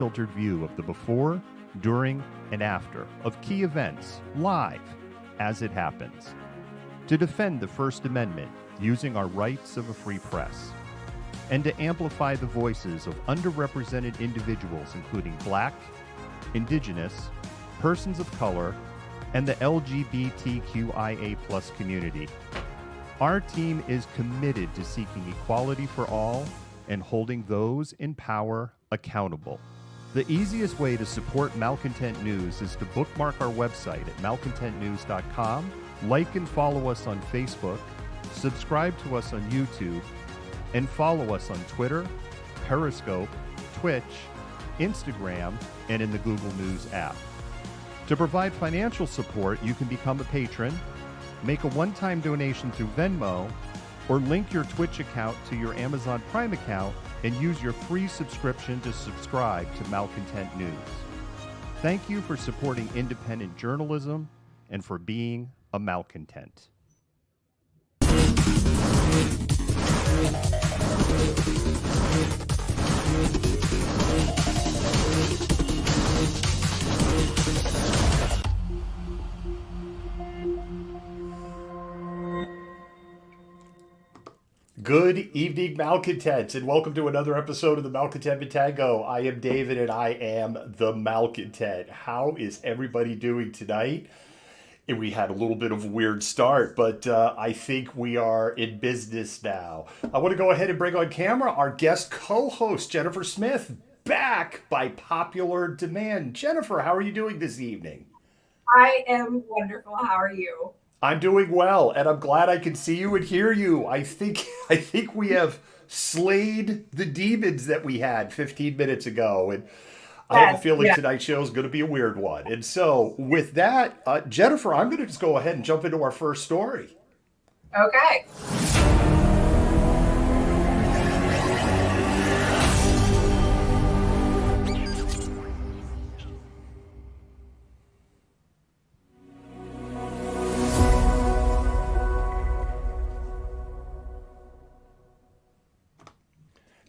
unfiltered view of the before, during, and after of key events, live, as it happens. To defend the First Amendment using our rights of a free press. And to amplify the voices of underrepresented individuals including Black, Indigenous, persons of color, and the LGBTQIA+ community. Our team is committed to seeking equality for all and holding those in power accountable. The easiest way to support Malcontent News is to bookmark our website at malcontentnews.com, like and follow us on Facebook, subscribe to us on YouTube, and follow us on Twitter, Periscope, Twitch, Instagram, and in the Google News app. To provide financial support, you can become a patron, make a one-time donation through Venmo, or link your Twitch account to your Amazon Prime account and use your free subscription to subscribe to Malcontent News. Thank you for supporting independent journalism and for being a malcontent. Good evening, Malcontents, and welcome to another episode of the Malcontentment Tango. I am David, and I am the Malcontent. How is everybody doing tonight? And we had a little bit of a weird start, but I think we are in business now. I want to go ahead and bring on camera our guest co-host, Jennifer Smith, back by popular demand. Jennifer, how are you doing this evening? I am wonderful. How are you? I'm doing well, and I'm glad I can see you and hear you. I think we have slayed the demons that we had 15 minutes ago, and I have a feeling tonight's show is going to be a weird one. And so, with that, Jennifer, I'm going to just go ahead and jump into our first story. Okay.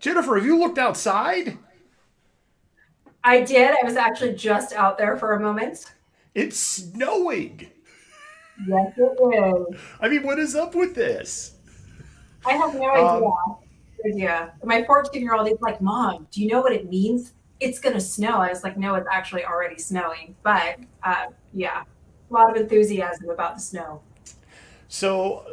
Jennifer, have you looked outside? I did. I was actually just out there for a moment. It's snowing. Yes, it is. I mean, what is up with this? I have no idea. My 14-year-old is like, Mom, do you know what it means? It's going to snow. I was like, no, it's actually already snowing. But yeah, a lot of enthusiasm about the snow. So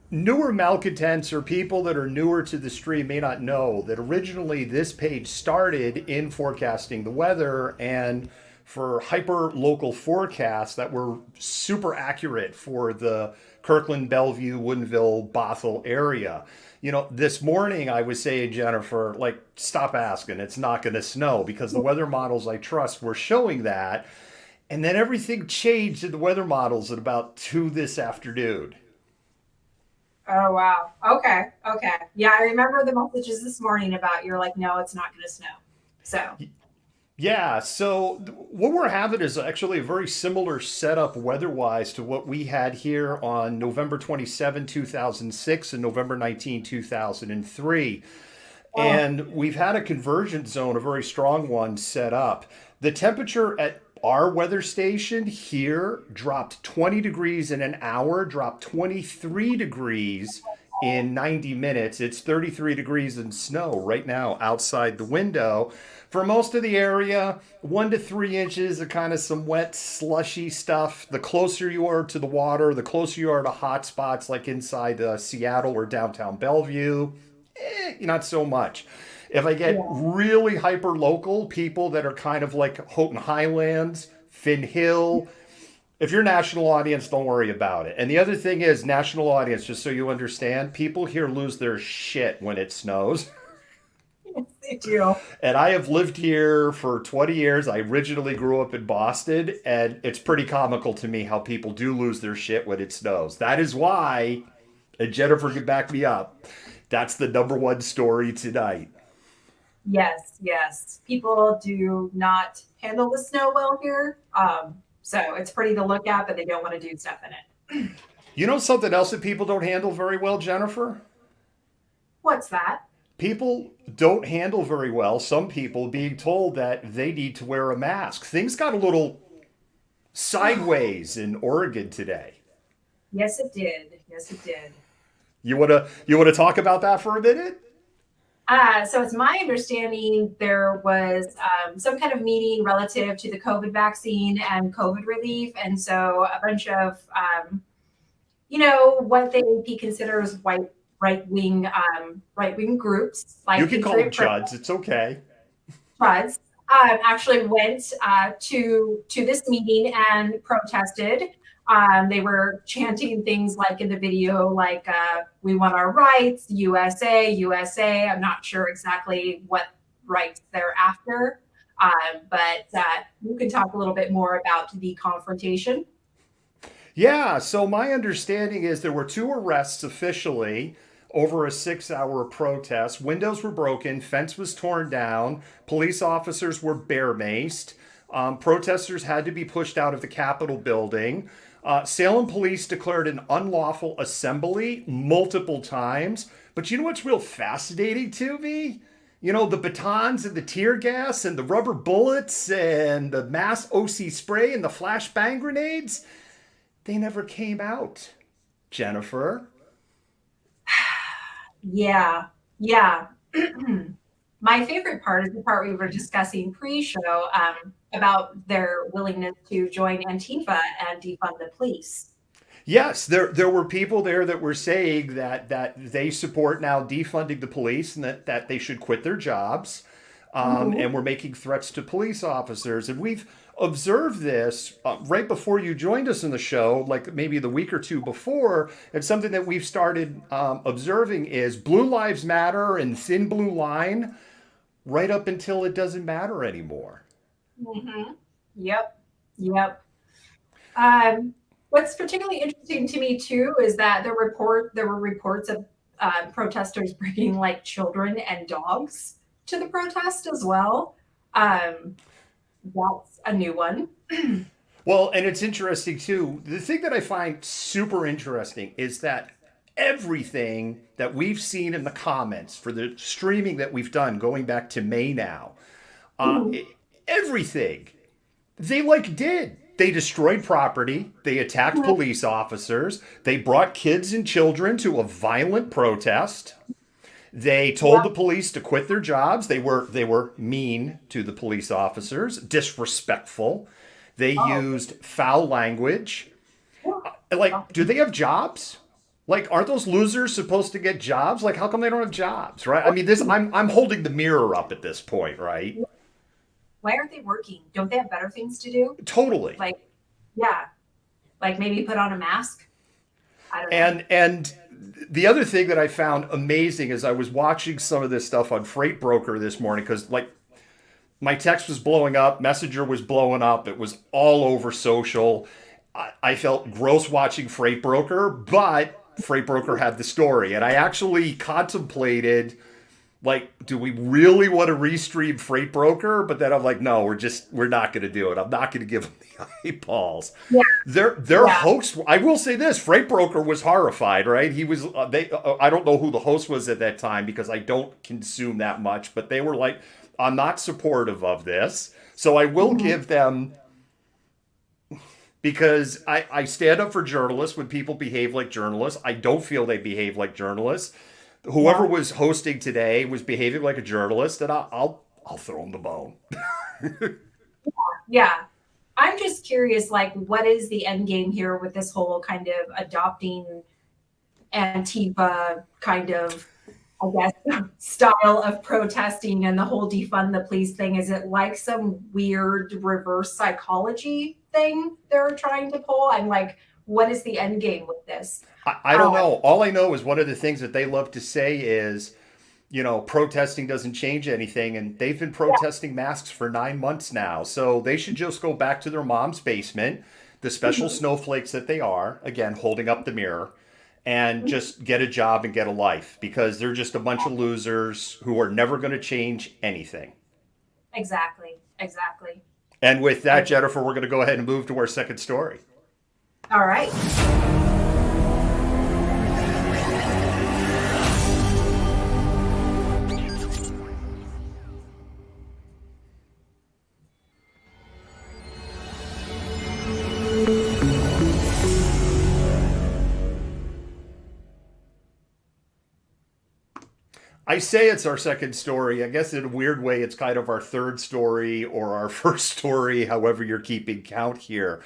newer malcontents or people that are newer to the stream may not know that originally this page started in forecasting the weather and for hyper local forecasts that were super accurate for the Kirkland, Bellevue, Woodinville, Bothell area. You know, this morning I was saying, Jennifer, like, stop asking, it's not going to snow, because the weather models I trust were showing that. And then everything changed in the weather models at about 2 this afternoon. Oh, wow. Okay. Yeah, I remember the messages this morning about you're like, no, it's not going to snow. So. Yeah, so what we're having is actually a very similar setup weather-wise to what we had here on November 27, 2006 and November 19, 2003. Oh. And we've had a convergence zone, a very strong one, set up. The temperature at our weather station here dropped 20 degrees in an hour, dropped 23 degrees in 90 minutes. It's 33 degrees in snow right now outside the window. For most of the area, 1 to 3 inches of kind of some wet, slushy stuff. The closer you are to the water, the closer you are to hot spots like inside Seattle or downtown Bellevue, not so much. If I get really hyper local people that are kind of like Houghton Highlands, Finn Hill, if you're national audience, don't worry about it. And the other thing is, national audience, just so you understand, people here lose their shit when it snows. Yes, they do. And I have lived here for 20 years. I originally grew up in Boston, and it's pretty comical to me how people do lose their shit when it snows. That is why, and Jennifer can back me up, that's the number one story tonight. Yes. People do not handle the snow well here. So it's pretty to look at, but they don't want to do stuff in it. You know something else that people don't handle very well, Jennifer? What's that? people don't handle very well some people being told that they need to wear a mask. Things got a little sideways in Oregon today. Yes, it did. Yes, it did. You wanna talk about that for a minute? So it's my understanding there was some kind of meeting relative to the COVID vaccine and COVID relief. And so a bunch of, what the AP considers right wing groups like You can call them Patriot chuds. It's okay. Buds actually went to this meeting and protested. They were chanting things like in the video, like "We want our rights, USA, USA." I'm not sure exactly what rights they're after, but you can talk a little bit more about the confrontation. Yeah, so my understanding is there were two arrests officially over a 6 hour protest. Windows were broken, fence was torn down, police officers were bear maced, protesters had to be pushed out of the Capitol building. Salem police declared an unlawful assembly multiple times. But you know what's real fascinating to me? You know, the batons and the tear gas and the rubber bullets and the mass OC spray and the flashbang grenades, they never came out, Jennifer. Yeah, yeah. My favorite part is the part we were discussing pre-show about their willingness to join Antifa and defund the police. Yes, there were people there that were saying that they support now defunding the police and that they should quit their jobs, and were making threats to police officers. And we've observed this right before you joined us in the show, like maybe the week or two before. And something that we've started observing is Blue Lives Matter and Thin Blue Line right up until it doesn't matter anymore. Mm-hmm. Yep. Yep. What's particularly interesting to me too is that there were reports of protesters bringing like children and dogs to the protest as well. That's a new one. Well, and it's interesting too. The thing that I find super interesting is that everything that we've seen in the comments for the streaming that we've done going back to May now, everything they did. They destroyed property. They attacked police officers. They brought kids and children to a violent protest. They told the police to quit their jobs. They were mean to the police officers, disrespectful. They used foul language. Do they have jobs? Aren't those losers supposed to get jobs? How come they don't have jobs, right? I mean, I'm holding the mirror up at this point, right? Why aren't they working? Don't they have better things to do? Totally. Maybe put on a mask. I don't know. And the other thing that I found amazing is I was watching some of this stuff on Freight Broker this morning because my text was blowing up, Messenger was blowing up, it was all over social. I felt gross watching Freight Broker, but Freight Broker had the story, and I actually contemplated, do we really want to restream Freight Broker? But then I'm like, no, we're not going to do it. I'm not going to give them the eyeballs. Yeah. Their host, I will say this, Freight Broker was horrified, right? He was, I don't know who the host was at that time because I don't consume that much, but they were like, I'm not supportive of this. So I will give them, because I stand up for journalists when people behave like journalists. I don't feel they behave like journalists. Whoever was hosting today was behaving like a journalist, and I'll throw him the bone. Yeah. I'm just curious, what is the end game here with this whole kind of adopting Antifa kind of, I guess, style of protesting and the whole defund the police thing? Is it like some weird reverse psychology thing they're trying to pull? I'm like, what is the end game with this? I don't know. All I know is one of the things that they love to say is, protesting doesn't change anything. And they've been protesting masks for 9 months now. So they should just go back to their mom's basement, the special snowflakes that they are, again, holding up the mirror, and just get a job and get a life, because they're just a bunch of losers who are never going to change anything. Exactly. And with that, Jennifer, we're going to go ahead and move to our second story. All right. I say it's our second story. I guess in a weird way, it's kind of our third story or our first story, however you're keeping count here.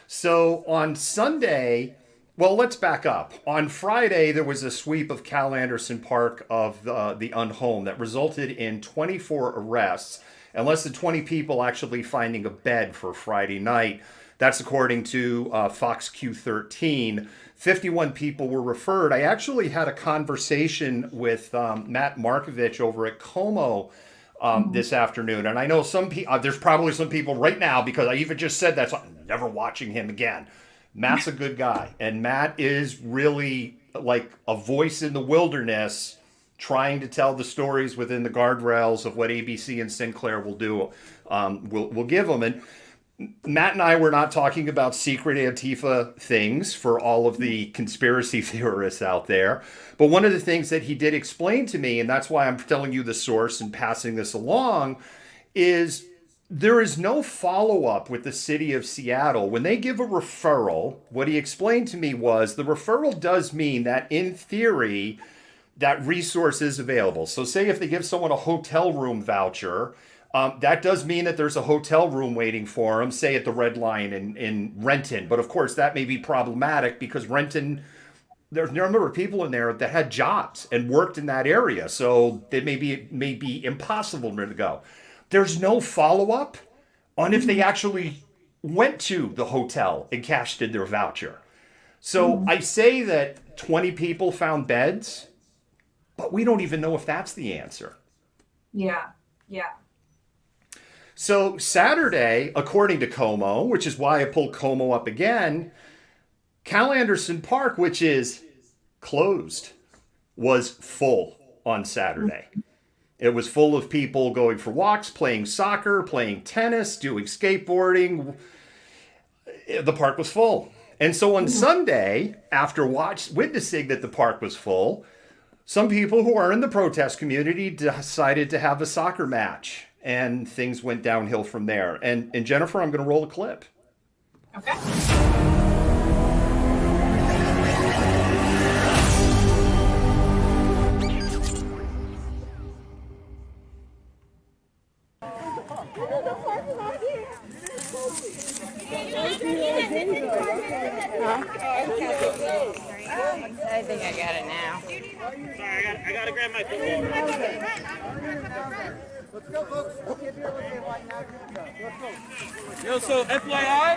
So on Sunday, well, let's back up. On Friday, there was a sweep of Cal Anderson Park of the unhomed that resulted in 24 arrests and less than 20 people actually finding a bed for Friday night. That's according to Fox Q13. 51 people were referred. I actually had a conversation with Matt Markovich over at Como this afternoon. And I know some people, there's probably some people right now, because I even just said that, so I'm never watching him again. Matt's a good guy. And Matt is really like a voice in the wilderness trying to tell the stories within the guardrails of what ABC and Sinclair will do, will give them. And Matt and I were not talking about secret Antifa things for all of the conspiracy theorists out there. But one of the things that he did explain to me, and that's why I'm telling you the source and passing this along, is there is no follow-up with the city of Seattle. When they give a referral, what he explained to me was the referral does mean that in theory, that resource is available. So say if they give someone a hotel room voucher, that does mean that there's a hotel room waiting for them, say at the Red Lion in Renton. But of course, that may be problematic because Renton, there's a number of people in there that had jobs and worked in that area. So it may be impossible to go. There's no follow-up on if they actually went to the hotel and cashed in their voucher. So I say that 20 people found beds, but we don't even know if that's the answer. Yeah. So Saturday, according to Como, which is why I pulled Como up again, Cal Anderson Park, which is closed, was full on Saturday. It was full of people going for walks, playing soccer, playing tennis, doing skateboarding. The park was full. And so on Sunday, after witnessing that the park was full, some people who are in the protest community decided to have a soccer match. And things went downhill from there. And Jennifer, I'm going to roll a clip. Okay. I think I got it now. Sorry, I gotta grab my football. Let's go, folks. Yo, so FYI,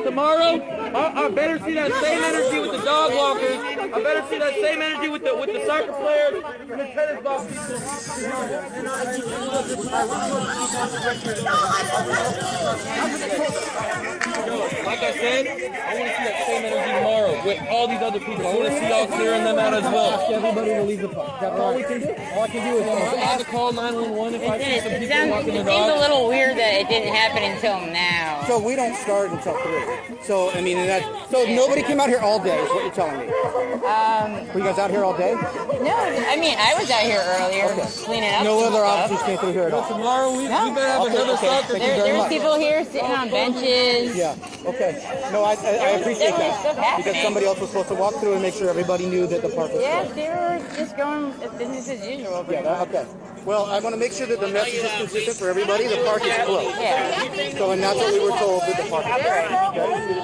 tomorrow, I better see that same energy with the dog walkers. I better see that same energy with the soccer players and the tennis ball people. Like I said, I want to see that same energy tomorrow with all these other people. I want to see y'all clearing them out as well. Everybody to leave the park. That's all we can do. All I can do is I have to call 911 if I see some people walking the It dog. seems a little weird that it didn't happen until now. So we don't start until 3. So I mean, so nobody came out here all day. Is what you're telling me? Were you guys out here all day? No, I mean, I was out here earlier cleaning up. No some other stuff. officers came through here at all. Tomorrow we better have another soccer Thank you very There's much. people here sitting on benches. Yeah. Okay. No, I appreciate Definitely that stuff happening. because somebody else was supposed to walk through and make sure everybody knew that the park was Yeah, closed. they were just going business as usual. pretty much. Okay. Well, I want to make sure that the message is consistent for everybody. The park is closed. Yeah. So, and that's what we were told that the park is closed.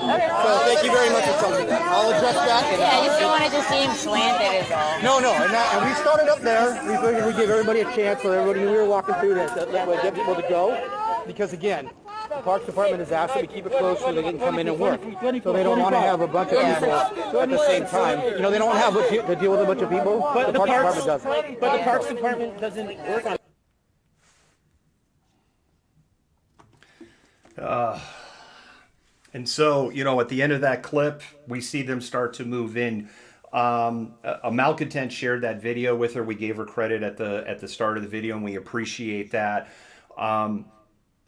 Okay. So, thank you very much for telling me that. I'll address that. And Yeah, I just don't want it to seem slanted is all. No, and we started up there. We figured we'd give everybody a chance so everybody knew we were walking through that way, get people to go. Because again, the Parks Department has asked that we keep it closed so they can come in and work. So they don't want to have a bunch of people at the same time. You know, they don't want to have to deal with a bunch of people. But the Parks Department does. But the Parks Department doesn't work on. And so, at the end of that clip, we see them start to move in. A Malcontent shared that video with her. We gave her credit at the start of the video, and we appreciate that.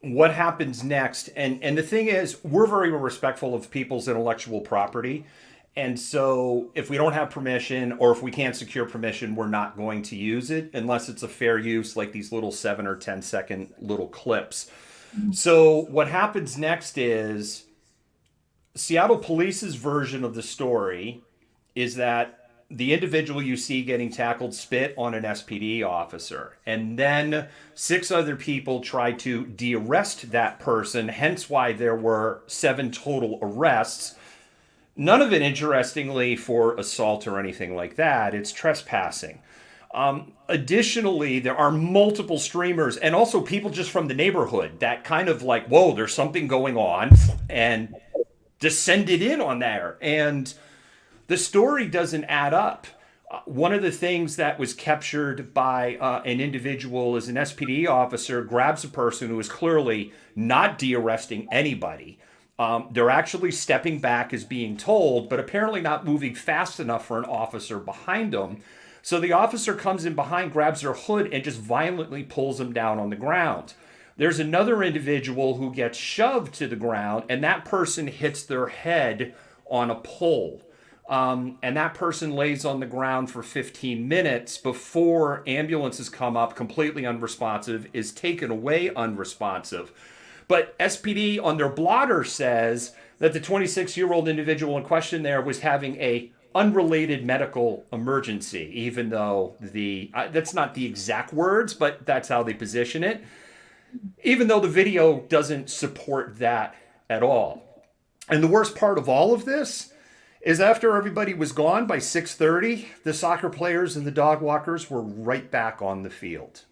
What happens next? And the thing is, we're very respectful of people's intellectual property. And so if we don't have permission or if we can't secure permission, we're not going to use it unless it's a fair use, like these little 7 or 10 second little clips. So what happens next is Seattle Police's version of the story is that the individual you see getting tackled spit on an SPD officer. And then 6 other people tried to de-arrest that person, hence why there were 7 total arrests. None of it, interestingly, for assault or anything like that. It's trespassing. Additionally, there are multiple streamers and also people just from the neighborhood that kind of like, whoa, there's something going on, and descended in on there. And the story doesn't add up. One of the things that was captured by an individual is an SPD officer grabs a person who is clearly not de-arresting anybody. They're actually stepping back as being told, but apparently not moving fast enough for an officer behind them. So the officer comes in behind, grabs their hood, and just violently pulls them down on the ground. There's another individual who gets shoved to the ground, and that person hits their head on a pole. And that person lays on the ground for 15 minutes before ambulances come up, completely unresponsive, is taken away unresponsive. But SPD on their blotter says that the 26-year-old individual in question there was having a unrelated medical emergency, even though that's not the exact words, but that's how they position it. Even though the video doesn't support that at all. And the worst part of all of this is after everybody was gone by 6:30, the soccer players and the dog walkers were right back on the field.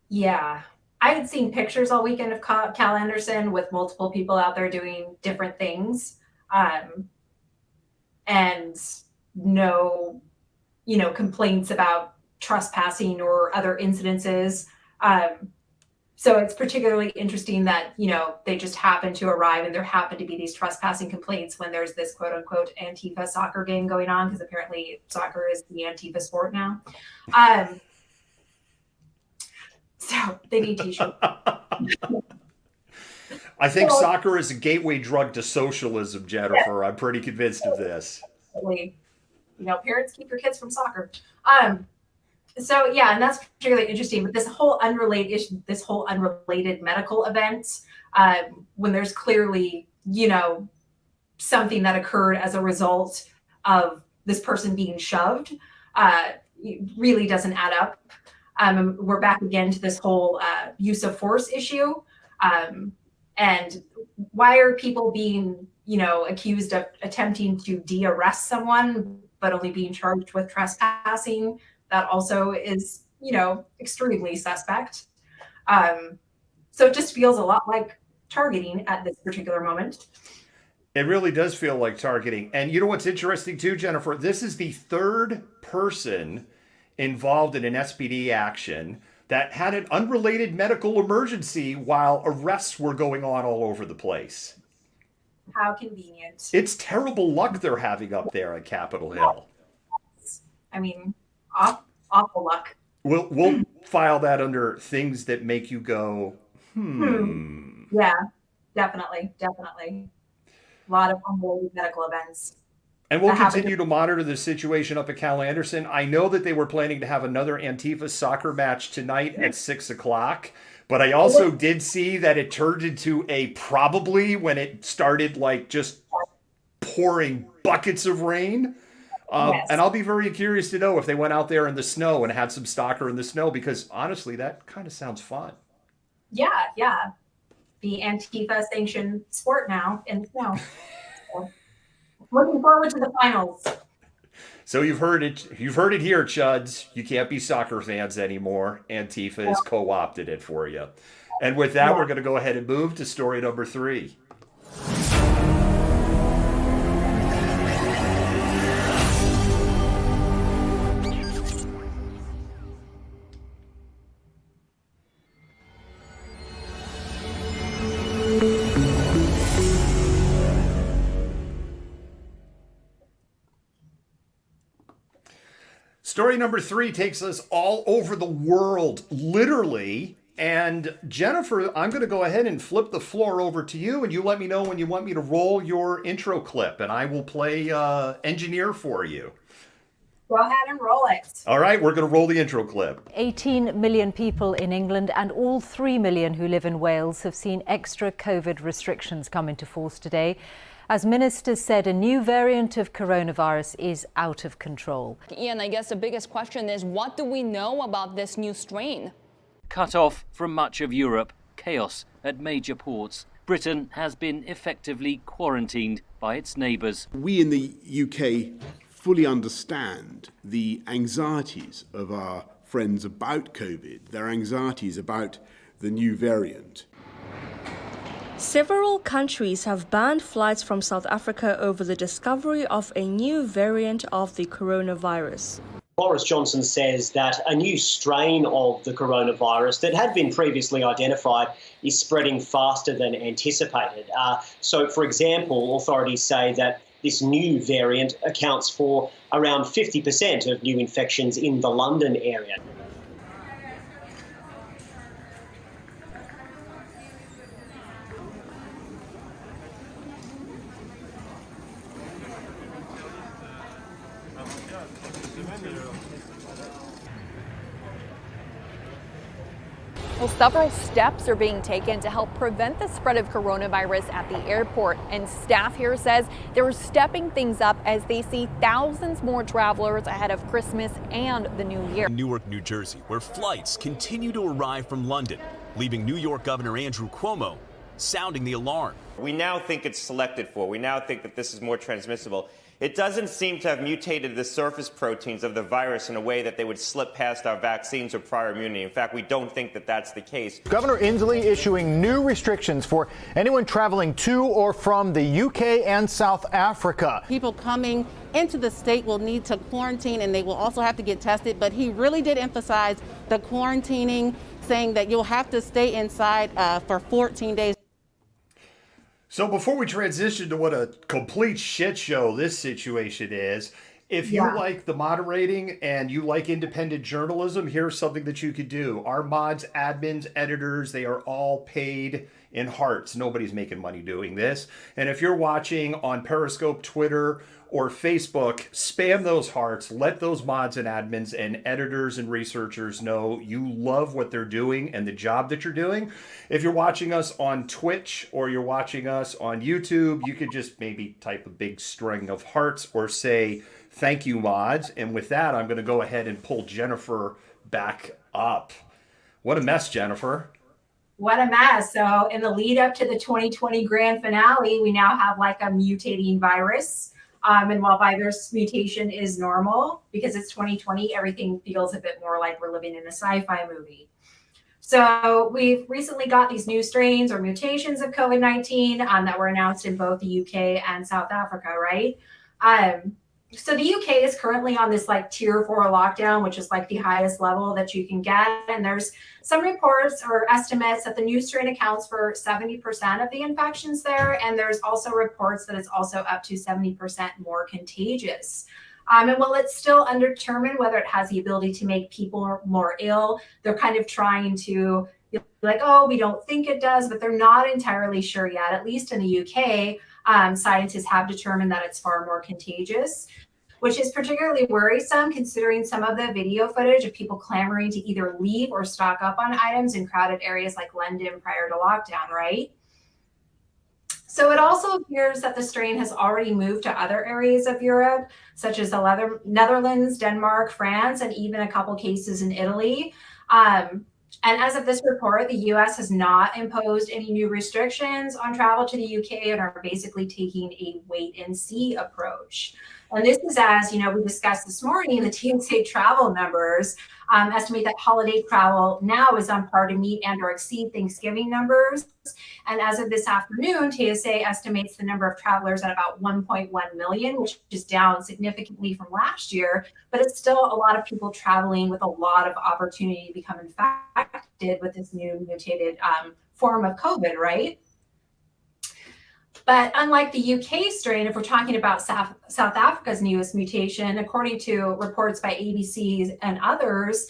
Yeah. I had seen pictures all weekend of Cal Anderson with multiple people out there doing different things. And no, complaints about trespassing or other incidences. So it's particularly interesting that, they just happen to arrive and there happen to be these trespassing complaints when there's this quote unquote Antifa soccer game going on, because apparently soccer is the Antifa sport now. So they need t-shirts. I think soccer is a gateway drug to socialism, Jennifer. Yeah. I'm pretty convinced of this. Parents, keep your kids from soccer. So yeah, and that's particularly interesting. But this whole unrelated medical event, when there's clearly, something that occurred as a result of this person being shoved, it really doesn't add up. We're back again to this whole use of force issue. And why are people being, accused of attempting to de-arrest someone, but only being charged with trespassing? That also is, extremely suspect. So it just feels a lot like targeting at this particular moment. It really does feel like targeting. And you know what's interesting too, Jennifer? This is the 3rd person involved in an SPD action that had an unrelated medical emergency while arrests were going on all over the place. How convenient. It's terrible luck they're having up there at Capitol Hill. I mean, awful luck. We'll file that under things that make you go, Yeah, definitely. A lot of unrelated medical events. And we'll continue to monitor the situation up at Cal Anderson. I know that they were planning to have another Antifa soccer match tonight at 6:00, but I also did see that it turned into a probably when it started like just pouring buckets of rain. Yes. And I'll be very curious to know if they went out there in the snow and had some soccer in the snow, because honestly, that kind of sounds fun. Yeah. The Antifa sanctioned sport now in the snow. Looking forward to the finals. So you've heard it here, Chuds. You can't be soccer fans anymore. Antifa has co-opted it for you. And with that, we're going to go ahead and move to story number 3. Story number 3 takes us all over the world, literally. And Jennifer, I'm going to go ahead and flip the floor over to you, and you let me know when you want me to roll your intro clip, and I will play engineer for you. Go ahead and roll it. All right, we're going to roll the intro clip. 18 million people in England and all 3 million who live in Wales have seen extra COVID restrictions come into force today. as ministers said a new variant of coronavirus is out of control. Ian, I guess the biggest question is, what do we know about this new strain? Cut off from much of Europe, chaos at major ports. Britain has been effectively quarantined by its neighbours. We in the UK fully understand the anxieties of our friends about COVID, their anxieties about the new variant. Several countries have banned flights from South Africa over the discovery of a new variant of the coronavirus. Boris Johnson says that a new strain of the coronavirus that had been previously identified is spreading faster than anticipated. So, for example, authorities say that this new variant accounts for around 50% of new infections in the London area. Well, several steps are being taken to help prevent the spread of coronavirus at the airport, and staff here says they're stepping things up as they see thousands more travelers ahead of Christmas and the new year. Newark, New Jersey, where flights continue to arrive from London, leaving New York Governor Andrew Cuomo sounding the alarm. We now think it's selected for. We now think that this is more transmissible. It doesn't seem to have mutated the surface proteins of the virus in a way that they would slip past our vaccines or prior immunity. In fact, we don't think that that's the case. Governor Inslee issuing new restrictions for anyone traveling to or from the UK and South Africa. People coming into the state will need to quarantine, and they will also have to get tested. But he really did emphasize the quarantining, saying that you'll have to stay inside for 14 days. So before we transition to what a complete shit show this situation is, if you like the moderating and you like independent journalism, here's something that you could do. Our mods, admins, editors, they are all paid in hearts. Nobody's making money doing this. And if you're watching on Periscope, Twitter, or Facebook, spam those hearts. Let those mods and admins and editors and researchers know you love what they're doing and the job that you're doing. If you're watching us on Twitch or you're watching us on YouTube, you could just maybe type a big string of hearts or say, thank you, mods. And with that, I'm going to go ahead and pull Jennifer back up. What a mess, Jennifer. What a mess. So in the lead up to the 2020 grand finale, we now have like a mutating virus. And while virus mutation is normal, because it's 2020, everything feels a bit more like we're living in a sci-fi movie. So we've recently got these new strains or mutations of COVID-19 that were announced in both the UK and South Africa, right? So the UK is currently on this like tier 4 lockdown, which is like the highest level that you can get. And there's some reports or estimates that the new strain accounts for 70% of the infections there. And there's also reports that it's also up to 70% more contagious. And while it's still undetermined whether it has the ability to make people more ill, they're kind of trying to be like, oh, we don't think it does, but they're not entirely sure yet. At least in the UK, scientists have determined that it's far more contagious, which is particularly worrisome considering some of the video footage of people clamoring to either leave or stock up on items in crowded areas like London prior to lockdown, right? So it also appears that the strain has already moved to other areas of Europe, such as the Netherlands, Denmark, France, and even a couple cases in Italy. And as of this report, the US has not imposed any new restrictions on travel to the UK and are basically taking a wait and see approach. And this is, as we discussed this morning, the TSA travel numbers estimate that holiday travel now is on par to meet and or exceed Thanksgiving numbers. And as of this afternoon, TSA estimates the number of travelers at about 1.1 million, which is down significantly from last year, but it's still a lot of people traveling with a lot of opportunity to become infected with this new mutated form of COVID, right? But unlike the UK strain, if we're talking about South Africa's newest mutation, according to reports by ABC and others,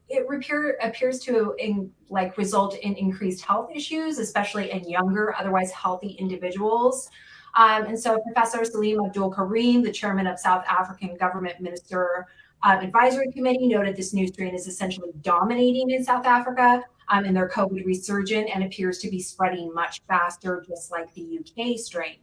it appears to result in increased health issues, especially in younger, otherwise healthy individuals. And so Professor Salim Abdul Karim, the chairman of South African Government Minister Advisory Committee, noted this new strain is essentially dominating in South Africa in their COVID resurgence and appears to be spreading much faster, just like the UK strain.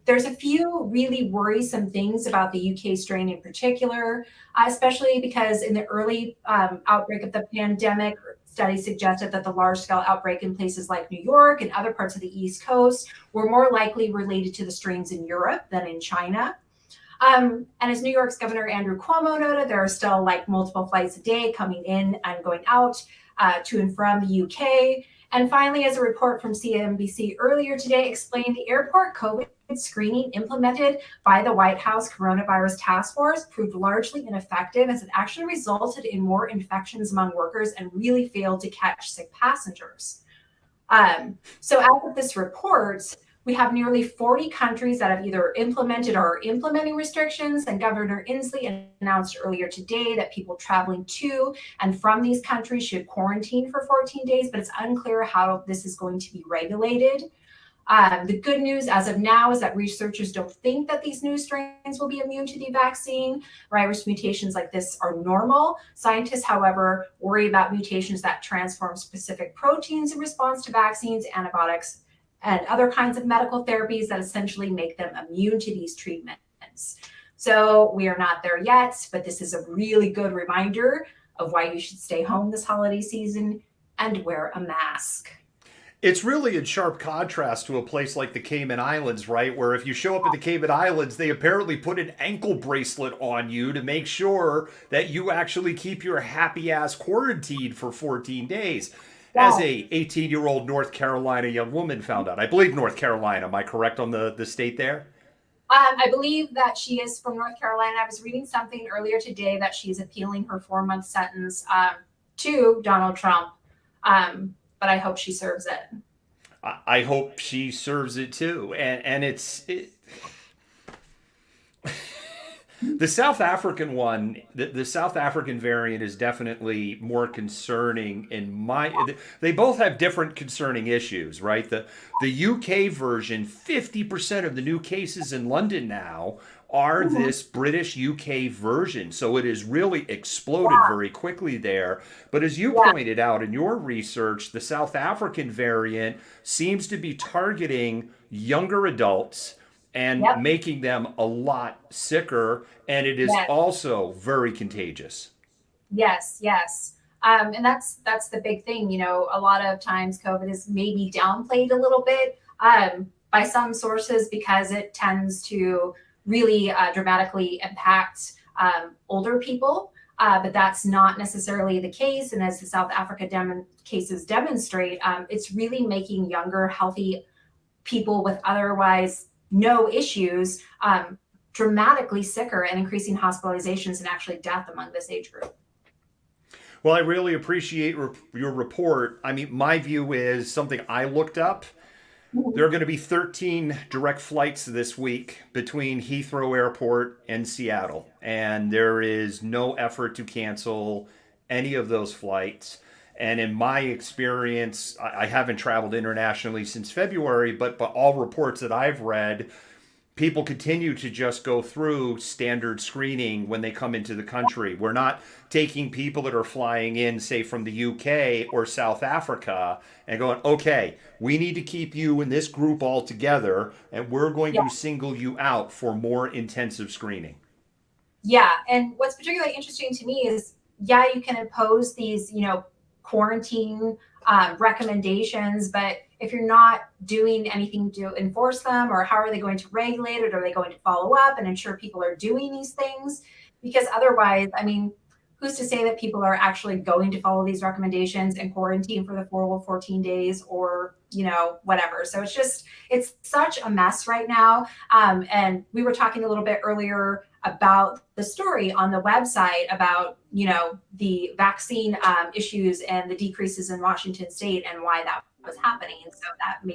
There's a few really worrisome things about the UK strain in particular, especially because in the early outbreak of the pandemic, studies suggested that the large-scale outbreak in places like New York and other parts of the East Coast were more likely related to the strains in Europe than in China. And as New York's Governor Andrew Cuomo noted, there are still like multiple flights a day coming in and going out to and from the UK. And finally, as a report from CNBC earlier today explained, the airport COVID screening implemented by the White House Coronavirus Task Force proved largely ineffective as it actually resulted in more infections among workers and really failed to catch sick passengers. So as of this report, we have nearly 40 countries that have either implemented or are implementing restrictions, and Governor Inslee announced earlier today that people traveling to and from these countries should quarantine for 14 days, but it's unclear how this is going to be regulated. The good news as of now is that researchers don't think that these new strains will be immune to the vaccine. Virus mutations like this are normal. Scientists, however, worry about mutations that transform specific proteins in response to vaccines, antibiotics, and other kinds of medical therapies that essentially make them immune to these treatments. So we are not there yet, but this is a really good reminder of why you should stay home this holiday season and wear a mask. It's really in sharp contrast to a place like the Cayman Islands, right? Where if you show up at the Cayman Islands, they apparently put an ankle bracelet on you to make sure that you actually keep your happy ass quarantined for 14 days. As a 18-year-old North Carolina young woman found out. I believe North Carolina. Am I correct on the state there? I believe that she is from North Carolina. I was reading something earlier today that she's appealing her 4-month sentence to Donald Trump. But I hope she serves it. I hope she serves it too. And the South African one, the South African variant is definitely more concerning they both have different concerning issues, right? The UK version, 50% of the new cases in London now are this British UK version. So it has really exploded very quickly there. But as you pointed out in your research, the South African variant seems to be targeting younger adults and making them a lot sicker. And it is also very contagious. Yes. And that's the big thing. You know, a lot of times COVID is maybe downplayed a little bit by some sources because it tends to really dramatically impact older people. But that's not necessarily the case. And as the South Africa cases demonstrate, it's really making younger, healthy people with otherwise no issues dramatically sicker and increasing hospitalizations and actually death among this age group. Well, I really appreciate your report. I mean, my view is something I looked up. There are going to be 13 direct flights this week between Heathrow Airport and Seattle, and there is no effort to cancel any of those flights. And in my experience, I haven't traveled internationally since February, but all reports that I've read, people continue to just go through standard screening when they come into the country. We're not taking people that are flying in, say, from the UK or South Africa and going, okay, we need to keep you in this group all together, and we're going to single you out for more intensive screening. Yeah, and what's particularly interesting to me is, you can impose these, quarantine recommendations, but if you're not doing anything to enforce them, or how are they going to regulate it? Are they going to follow up and ensure people are doing these things? Because otherwise, I mean, who's to say that people are actually going to follow these recommendations and quarantine for the 14 days or, whatever. So it's such a mess right now. And we were talking a little bit earlier about the story on the website about, the vaccine issues and the decreases in Washington state and why that was happening. And so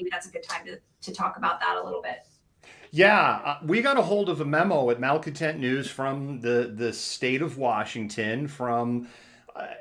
that's a good time to talk about that a little bit. Yeah, we got a hold of a memo at Malcontent News from the state of Washington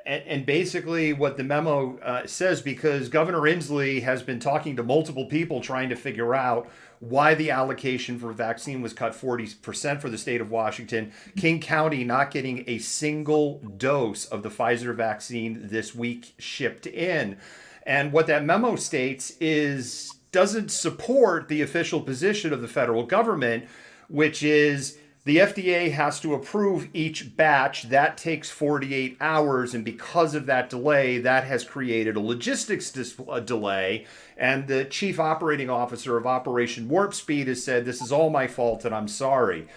and basically what the memo says, because Governor Inslee has been talking to multiple people trying to figure out why the allocation for vaccine was cut 40% for the state of Washington. King County not getting a single dose of the Pfizer vaccine this week shipped in. And what that memo states is doesn't support the official position of the federal government, which is the FDA has to approve each batch. That takes 48 hours. And because of that delay, that has created a logistics delay. And the chief operating officer of Operation Warp Speed has said, this is all my fault and I'm sorry.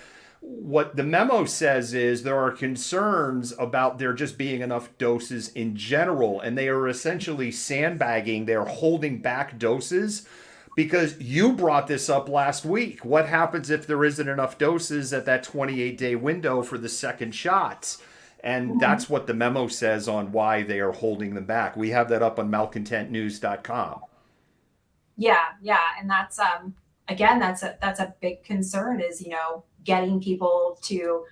What the memo says is there are concerns about there just being enough doses in general, and they are essentially sandbagging. They're holding back doses because you brought this up last week. What happens if there isn't enough doses at that 28-day window for the second shots? And that's what the memo says on why they are holding them back. We have that up on malcontentnews.com. Yeah, and that's again, that's a big concern is, getting people to,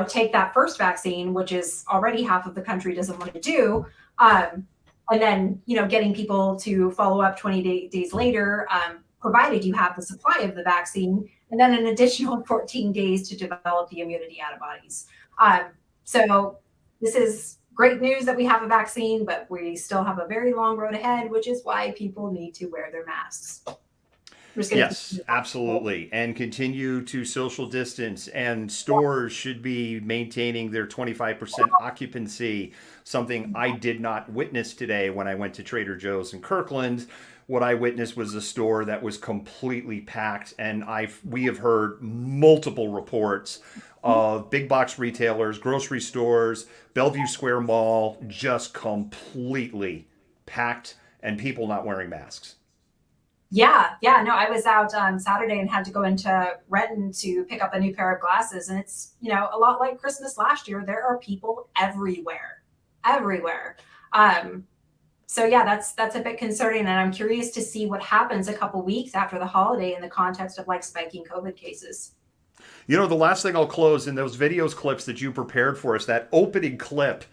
take that first vaccine, which is already half of the country doesn't want to do. And then, getting people to follow up 20 days later, provided you have the supply of the vaccine, and then an additional 14 days to develop the immunity antibodies. So this is great news that we have a vaccine, but we still have a very long road ahead, which is why people need to wear their masks. Yes, absolutely. And continue to social distance, and stores should be maintaining their 25% occupancy, something I did not witness today when I went to Trader Joe's in Kirkland. What I witnessed was a store that was completely packed, and we have heard multiple reports of big box retailers, grocery stores, Bellevue Square Mall, just completely packed and people not wearing masks. Yeah. No, I was out Saturday and had to go into Renton to pick up a new pair of glasses. And it's, a lot like Christmas last year. There are people everywhere. So yeah, that's a bit concerning. And I'm curious to see what happens a couple weeks after the holiday in the context of spiking COVID cases. The last thing I'll close in those clips that you prepared for us, that opening clip,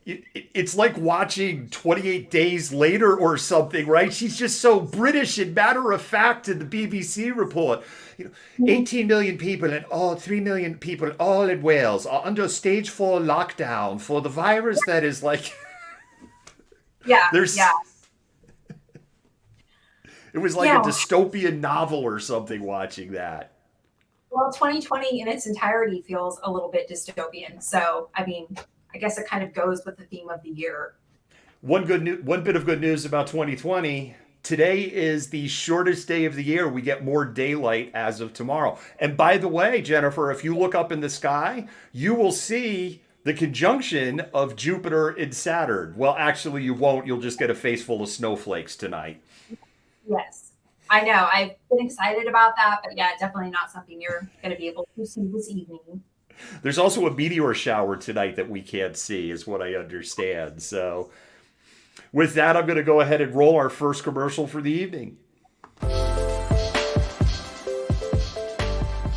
it's like watching 28 Days Later or something, right? She's just so British and matter of fact in the BBC report. 18 million people and 3 million people all in Wales are under stage 4 lockdown for the virus that is like... Yeah. It was like a dystopian novel or something watching that. Well, 2020 in its entirety feels a little bit dystopian. So, I guess it kind of goes with the theme of the year. One bit of good news about 2020. Today is the shortest day of the year. We get more daylight as of tomorrow. And by the way, Jennifer, if you look up in the sky, you will see the conjunction of Jupiter and Saturn. Well, actually, you won't. You'll just get a face full of snowflakes tonight. Yes, I know. I've been excited about that, but yeah, definitely not something you're going to be able to see this evening. There's also a meteor shower tonight that we can't see, is what I understand. So with that, I'm going to go ahead and roll our first commercial for the evening.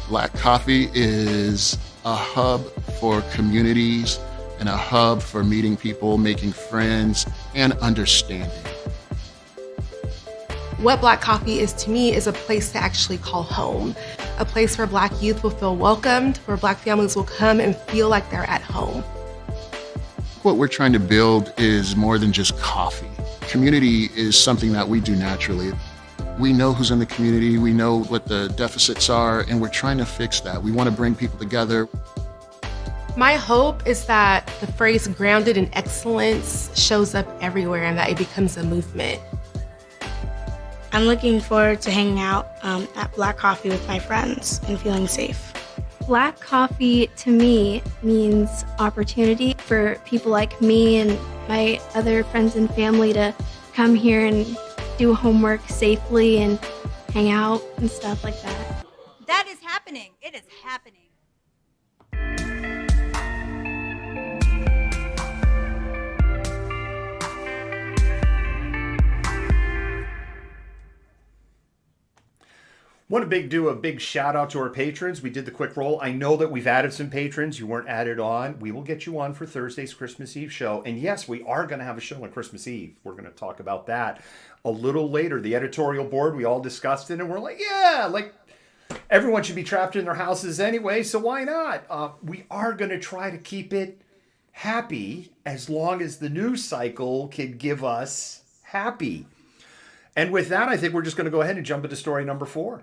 Black Coffee is a hub for communities and a hub for meeting people, making friends, and understanding. What Black Coffee is to me is a place to actually call home, a place where Black youth will feel welcomed, where Black families will come and feel like they're at home. What we're trying to build is more than just coffee. Community is something that we do naturally. We know who's in the community, we know what the deficits are, and we're trying to fix that. We want to bring people together. My hope is that the phrase grounded in excellence shows up everywhere and that it becomes a movement. I'm looking forward to hanging out at Black Coffee with my friends and feeling safe. Black Coffee to me means opportunity for people like me and my other friends and family to come here and do homework safely and hang out and stuff like that. That is happening. It is happening. Want to do a big shout out to our patrons. We did the quick roll. I know that we've added some patrons. You weren't added on. We will get you on for Thursday's Christmas Eve show. And yes, we are going to have a show on Christmas Eve. We're going to talk about that a little later. The editorial board, we all discussed it and we're like, yeah, like everyone should be trapped in their houses anyway. So why not? We are going to try to keep it happy as long as the news cycle can give us happy. And with that, I think we're just going to go ahead and jump into story number 4.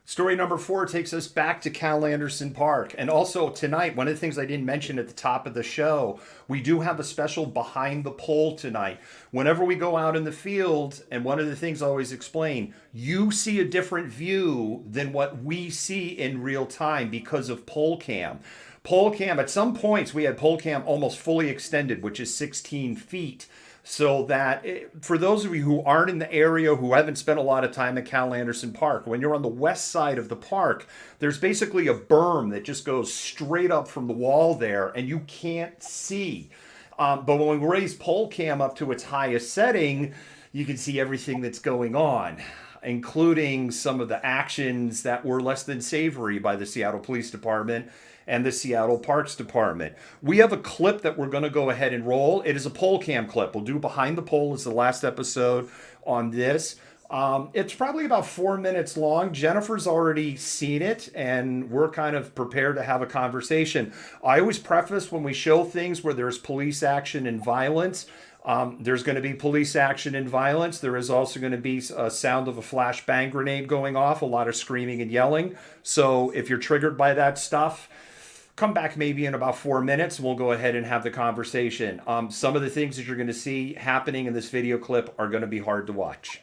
Story number 4 takes us back to Cal Anderson Park. And also tonight, one of the things I didn't mention at the top of the show, we do have a special behind the pole tonight. Whenever we go out in the field, and one of the things I always explain, you see a different view than what we see in real time because of pole cam. Pole cam, at some points we had pole cam almost fully extended, which is 16 feet. So that for those of you who aren't in the area, who haven't spent a lot of time at Cal Anderson Park, when you're on the west side of the park, there's basically a berm that just goes straight up from the wall there and you can't see. But when we raise pole cam up to its highest setting, you can see everything that's going on, including some of the actions that were less than savory by the Seattle Police Department and the Seattle Parks Department. We have a clip that we're going to go ahead and roll. It is a pole cam clip. We'll do Behind the Pole as the last episode on this. It's probably about 4 minutes long. Jennifer's already seen it, and we're kind of prepared to have a conversation. I always preface when we show things where there's police action and violence, there's going to be police action and violence. There is also going to be a sound of a flashbang grenade going off, a lot of screaming and yelling. So if you're triggered by that stuff, come back maybe in about 4 minutes and we'll go ahead and have the conversation. Some of the things that you're going to see happening in this video clip are going to be hard to watch.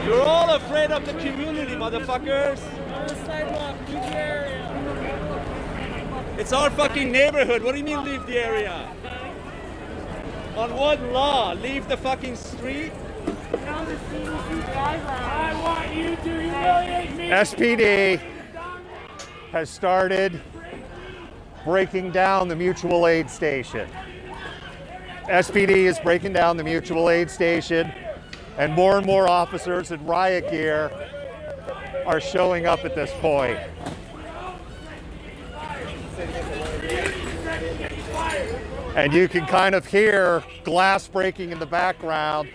You're all afraid of the community, motherfuckers. On the sidewalk, leave the area. It's our fucking neighborhood. What do you mean leave the area? On what law? Leave the fucking street? I want you to humiliate me. SPD has started breaking down the mutual aid station. SPD is breaking down the mutual aid station, and more officers in riot gear are showing up at this point. And you can kind of hear glass breaking in the background.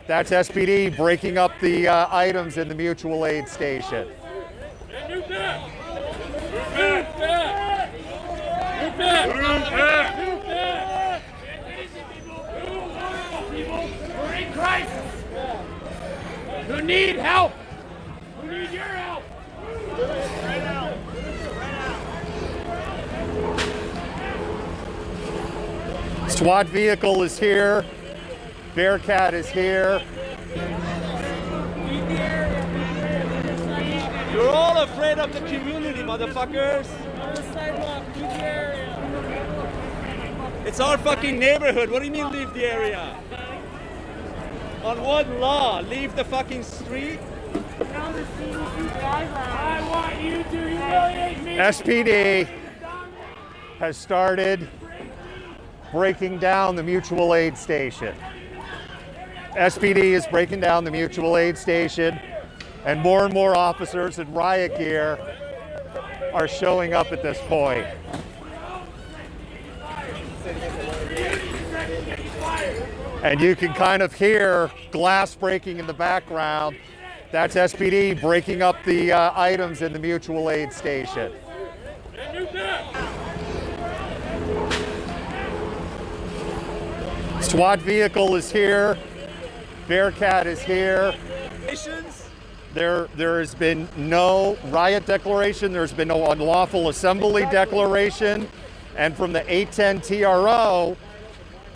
That's SPD breaking up the items in the mutual aid station. We're in crisis. Who need help? Who need your help? Right now. SWAT vehicle is here. Bearcat is here. You're all afraid of the community, motherfuckers. On the sidewalk, leave the area. It's our fucking neighborhood. What do you mean leave the area? On what law? Leave the fucking street? I want you to humiliate me. SPD has started breaking down the mutual aid station. SPD is breaking down the mutual aid station, and more officers in riot gear are showing up at this point. And you can kind of hear glass breaking in the background. That's SPD breaking up the items in the mutual aid station. SWAT vehicle is here. Bearcat is here. There has been no riot declaration. There's been no unlawful assembly declaration. And from the 810 TRO,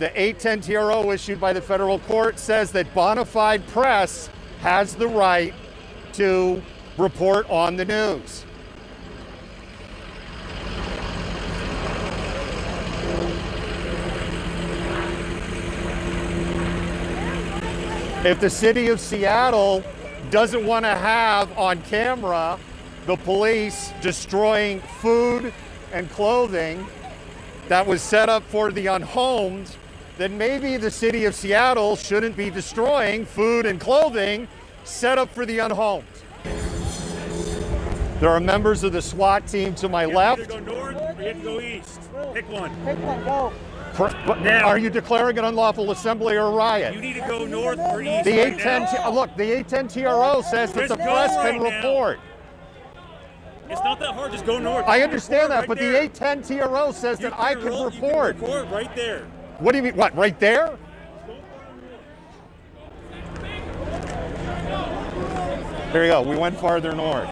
the 810 TRO issued by the federal court says that bona fide press has the right to report on the news. If the city of Seattle doesn't want to have on camera the police destroying food and clothing that was set up for the unhomed, then maybe the city of Seattle shouldn't be destroying food and clothing set up for the unhomed. There are members of the SWAT team to my left. You have to go north or you have to go east. Pick one. Pick one, go. Now. Are you declaring an unlawful assembly or a riot? You need to go north or east. The right 810 now. look, the 810 TRO says that the press can report. It's not that hard. Just go north. I understand that, right but there. the 810 TRO says that I can report. You can report right there. What do you mean? What? Right there? There you go. We went farther north.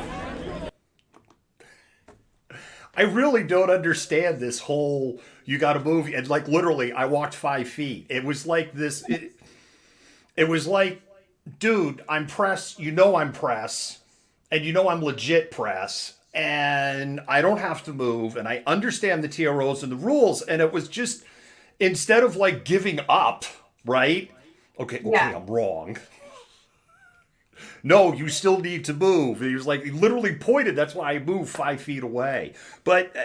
I really don't understand this whole you got to move. And like literally, I walked 5 feet. It was like this. It was like, dude, I'm press. You know I'm press. And you know I'm legit press. And I don't have to move. And I understand the TROs and the rules. And it was just, instead of like giving up, right? Okay, I'm wrong. No, you still need to move. He was like, he literally pointed. That's why I moved 5 feet away. But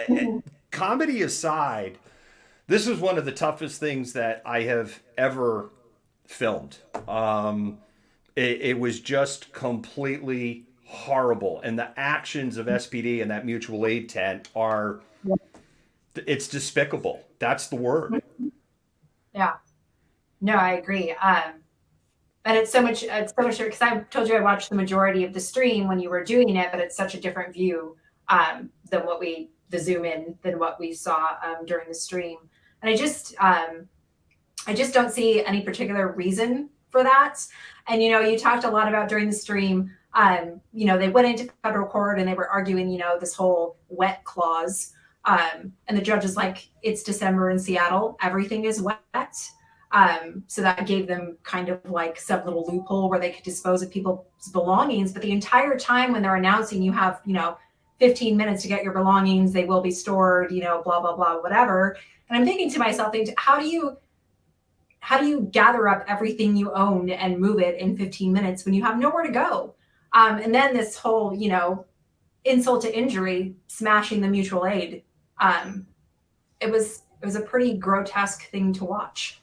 comedy aside, this is one of the toughest things that I have ever filmed. It was just completely horrible. And the actions of SPD and that mutual aid tent are, it's despicable. That's the word. Yeah. No, I agree. And it's so much because I told you I watched the majority of the stream when you were doing it, but it's such a different view than the zoom in than what we saw during the stream. And I just don't see any particular reason for that. And, you know, you talked a lot about during the stream, you know, they went into federal court and they were arguing, you know, this whole wet clause. And the judge is like, it's December in Seattle. Everything is wet. So that gave them kind of like some little loophole where they could dispose of people's belongings. But the entire time when they're announcing you have, you know, 15 minutes to get your belongings, they will be stored, you know, blah, blah, blah, whatever. And I'm thinking to myself, how do you gather up everything you own and move it in 15 minutes when you have nowhere to go? And then this whole, you know, insult to injury, smashing the mutual aid. It was a pretty grotesque thing to watch.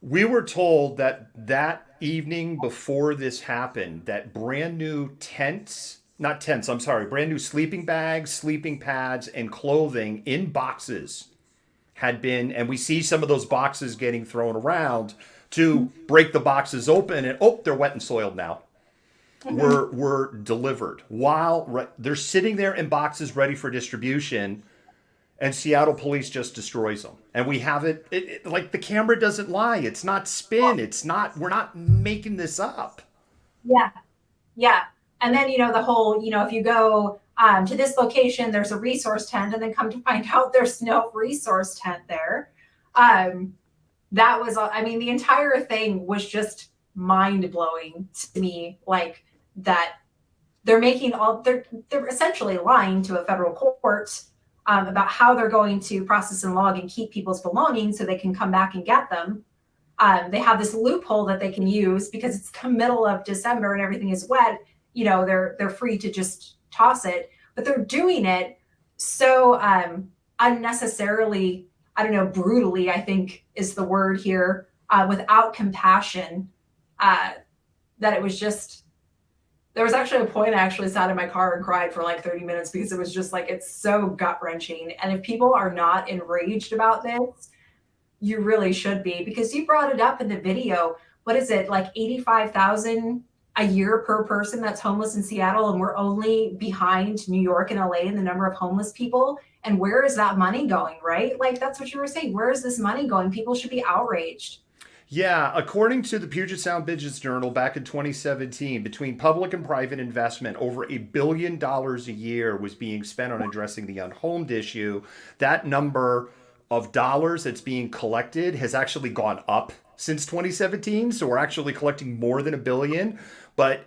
We were told that evening before this happened, that brand new brand new sleeping bags, sleeping pads, and clothing in boxes had been, and we see some of those boxes getting thrown around to break the boxes open, and they're wet and soiled now. Were delivered while they're sitting there in boxes ready for distribution. And Seattle police just destroys them. And we have it like the camera doesn't lie. It's not spin. We're not making this up. Yeah. Yeah. And then, you know, the whole, you know, if you go to this location, there's a resource tent, and then come to find out there's no resource tent there. That was, I mean, the entire thing was just mind blowing to me. Like that they're essentially lying to a federal court about how they're going to process and log and keep people's belongings so they can come back and get them. They have this loophole that they can use because it's the middle of December and everything is wet. You know, they're free to just toss it, but they're doing it so unnecessarily, I don't know, brutally, I think is the word here, without compassion, that it was just, there was actually a point I actually sat in my car and cried for like 30 minutes because it was just like, it's so gut wrenching. And if people are not enraged about this, you really should be, because you brought it up in the video. What is it, like 85,000 a year per person that's homeless in Seattle, and we're only behind New York and LA in the number of homeless people? And where is that money going, right? Like, that's what you were saying. Where is this money going? People should be outraged. Yeah, according to the Puget Sound Business Journal back in 2017, between public and private investment, over $1 billion a year was being spent on addressing the unhomed issue. That number of dollars that's being collected has actually gone up since 2017. So we're actually collecting more than $1 billion.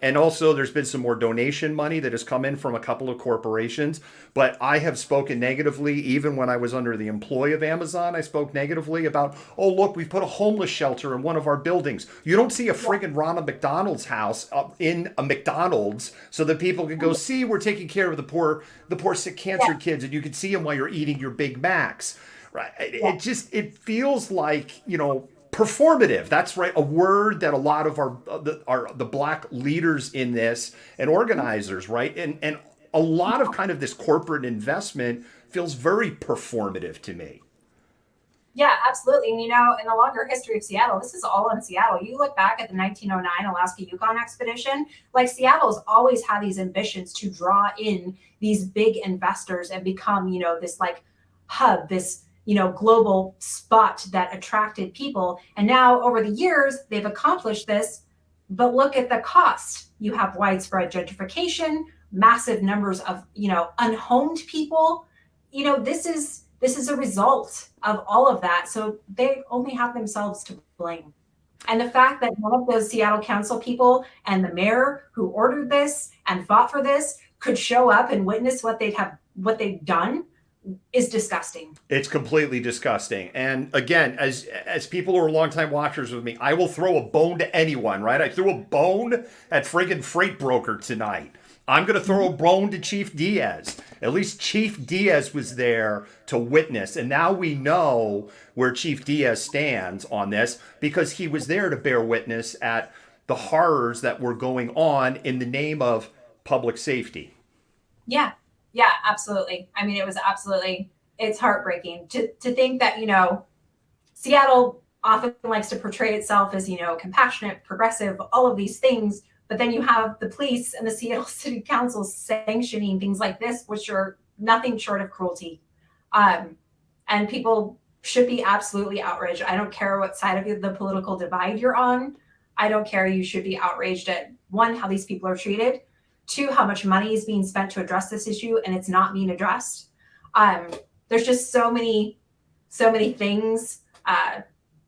And also there's been some more donation money that has come in from a couple of corporations. But I have spoken negatively, even when I was under the employ of Amazon, I spoke negatively about, oh, look, we've put a homeless shelter in one of our buildings. You don't see a friggin' Ronald McDonald's house in a McDonald's so that people can go, see, we're taking care of the poor sick cancer kids, and you can see them while you're eating your Big Macs. Right? It feels like, you know, performative. That's right, a word that a lot of the black leaders in this and organizers, right, and a lot of kind of this corporate investment feels very performative to me. Yeah, absolutely. And in the longer history of Seattle, this is all in Seattle. You look back at the 1909 Alaska Yukon expedition, like Seattle's always had these ambitions to draw in these big investors and become, this like hub, this, global spot that attracted people. And now over the years, they've accomplished this, but look at the cost. You have widespread gentrification, massive numbers of, unhomed people. This is a result of all of that. So they only have themselves to blame. And the fact that one of those Seattle Council people and the mayor who ordered this and fought for this could show up and witness what they've done is disgusting. It's completely disgusting. And again, as people who are longtime watchers with me, I will throw a bone to anyone, right? I threw a bone at friggin' Freight Broker tonight. I'm going to throw a bone to Chief Diaz. At least Chief Diaz was there to witness. And now we know where Chief Diaz stands on this because he was there to bear witness at the horrors that were going on in the name of public safety. Yeah, absolutely. I mean, it's heartbreaking to think that, Seattle often likes to portray itself as, compassionate, progressive, all of these things. But then you have the police and the Seattle City Council sanctioning things like this, which are nothing short of cruelty. And people should be absolutely outraged. I don't care what side of the political divide you're on. I don't care. You should be outraged at, one, how these people are treated, two, how much money is being spent to address this issue and it's not being addressed. There's just so many things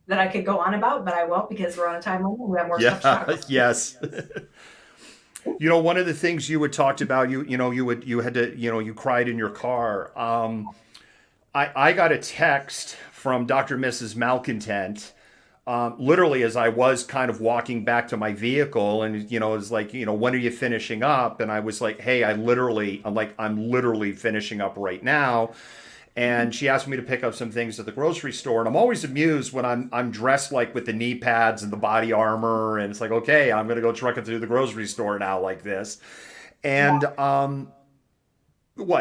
that I could go on about, but I won't because we're on a time limit. We have more stuff to talk about. Yes. One of the things you had talked about, you cried in your car. I got a text from Dr. and Mrs. Malcontent, literally as I was kind of walking back to my vehicle, and it was like, when are you finishing up? And I was like, hey, I'm literally finishing up right now. And she asked me to pick up some things at the grocery store. And I'm always amused when I'm dressed like with the knee pads and the body armor. And it's like, okay, I'm going to go trucking through the grocery store now like this. And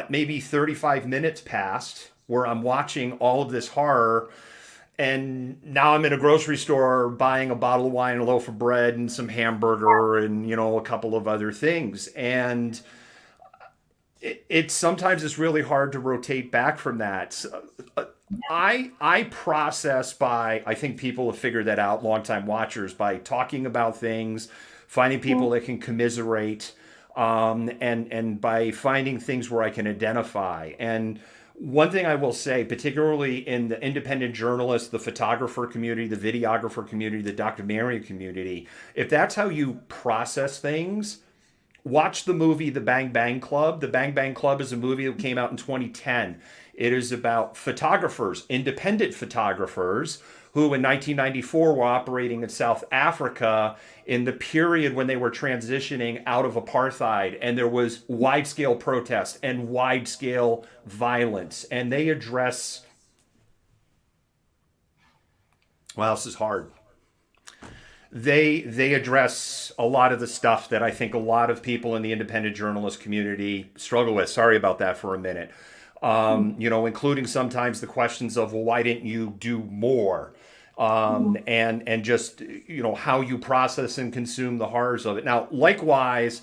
maybe 35 minutes passed where I'm watching all of this horror. And now I'm in a grocery store buying a bottle of wine, a loaf of bread, and some hamburger and, a couple of other things. And sometimes it's really hard to rotate back from that. I process by, I think people have figured that out, longtime watchers, by talking about things, finding people that can commiserate, and by finding things where I can identify. And one thing I will say, particularly in the independent journalist, the photographer community, the videographer community, the documentary community, if that's how you process things, watch the movie The Bang Bang Club. The Bang Bang Club is a movie that came out in 2010. It is about photographers, independent photographers, who in 1994 were operating in South Africa in the period when they were transitioning out of apartheid, and there was wide-scale protest and wide-scale violence. And they address... Wow, this is hard. They address a lot of the stuff that I think a lot of people in the independent journalist community struggle with. Sorry about that for a minute. Including sometimes the questions of, well, why didn't you do more? And just, how you process and consume the horrors of it. Now, likewise,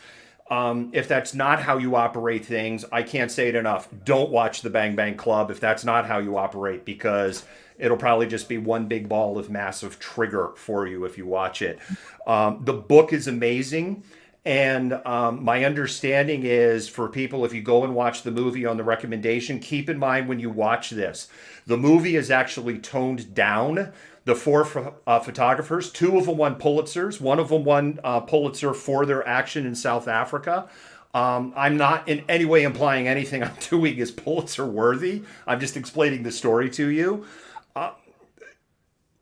if that's not how you operate things, I can't say it enough. Don't watch The Bang Bang Club if that's not how you operate, because it'll probably just be one big ball of massive trigger for you if you watch it. The book is amazing. And my understanding is, for people, if you go and watch the movie on the recommendation, keep in mind when you watch this, the movie is actually toned down. The four photographers, two of them won Pulitzers. One of them won Pulitzer for their action in South Africa. I'm not in any way implying anything I'm doing is Pulitzer worthy. I'm just explaining the story to you.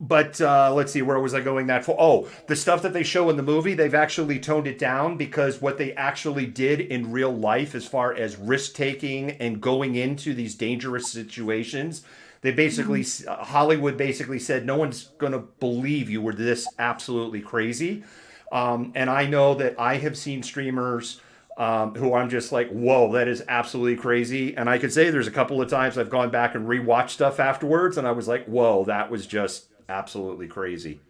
But let's see, where was I going that for? Oh, the stuff that they show in the movie, they've actually toned it down, because what they actually did in real life as far as risk-taking and going into these dangerous situations, They basically, Hollywood basically said, no one's going to believe you were this absolutely crazy. And I know that I have seen streamers who I'm just like, whoa, that is absolutely crazy. And I could say there's a couple of times I've gone back and rewatched stuff afterwards, and I was like, whoa, that was just absolutely crazy.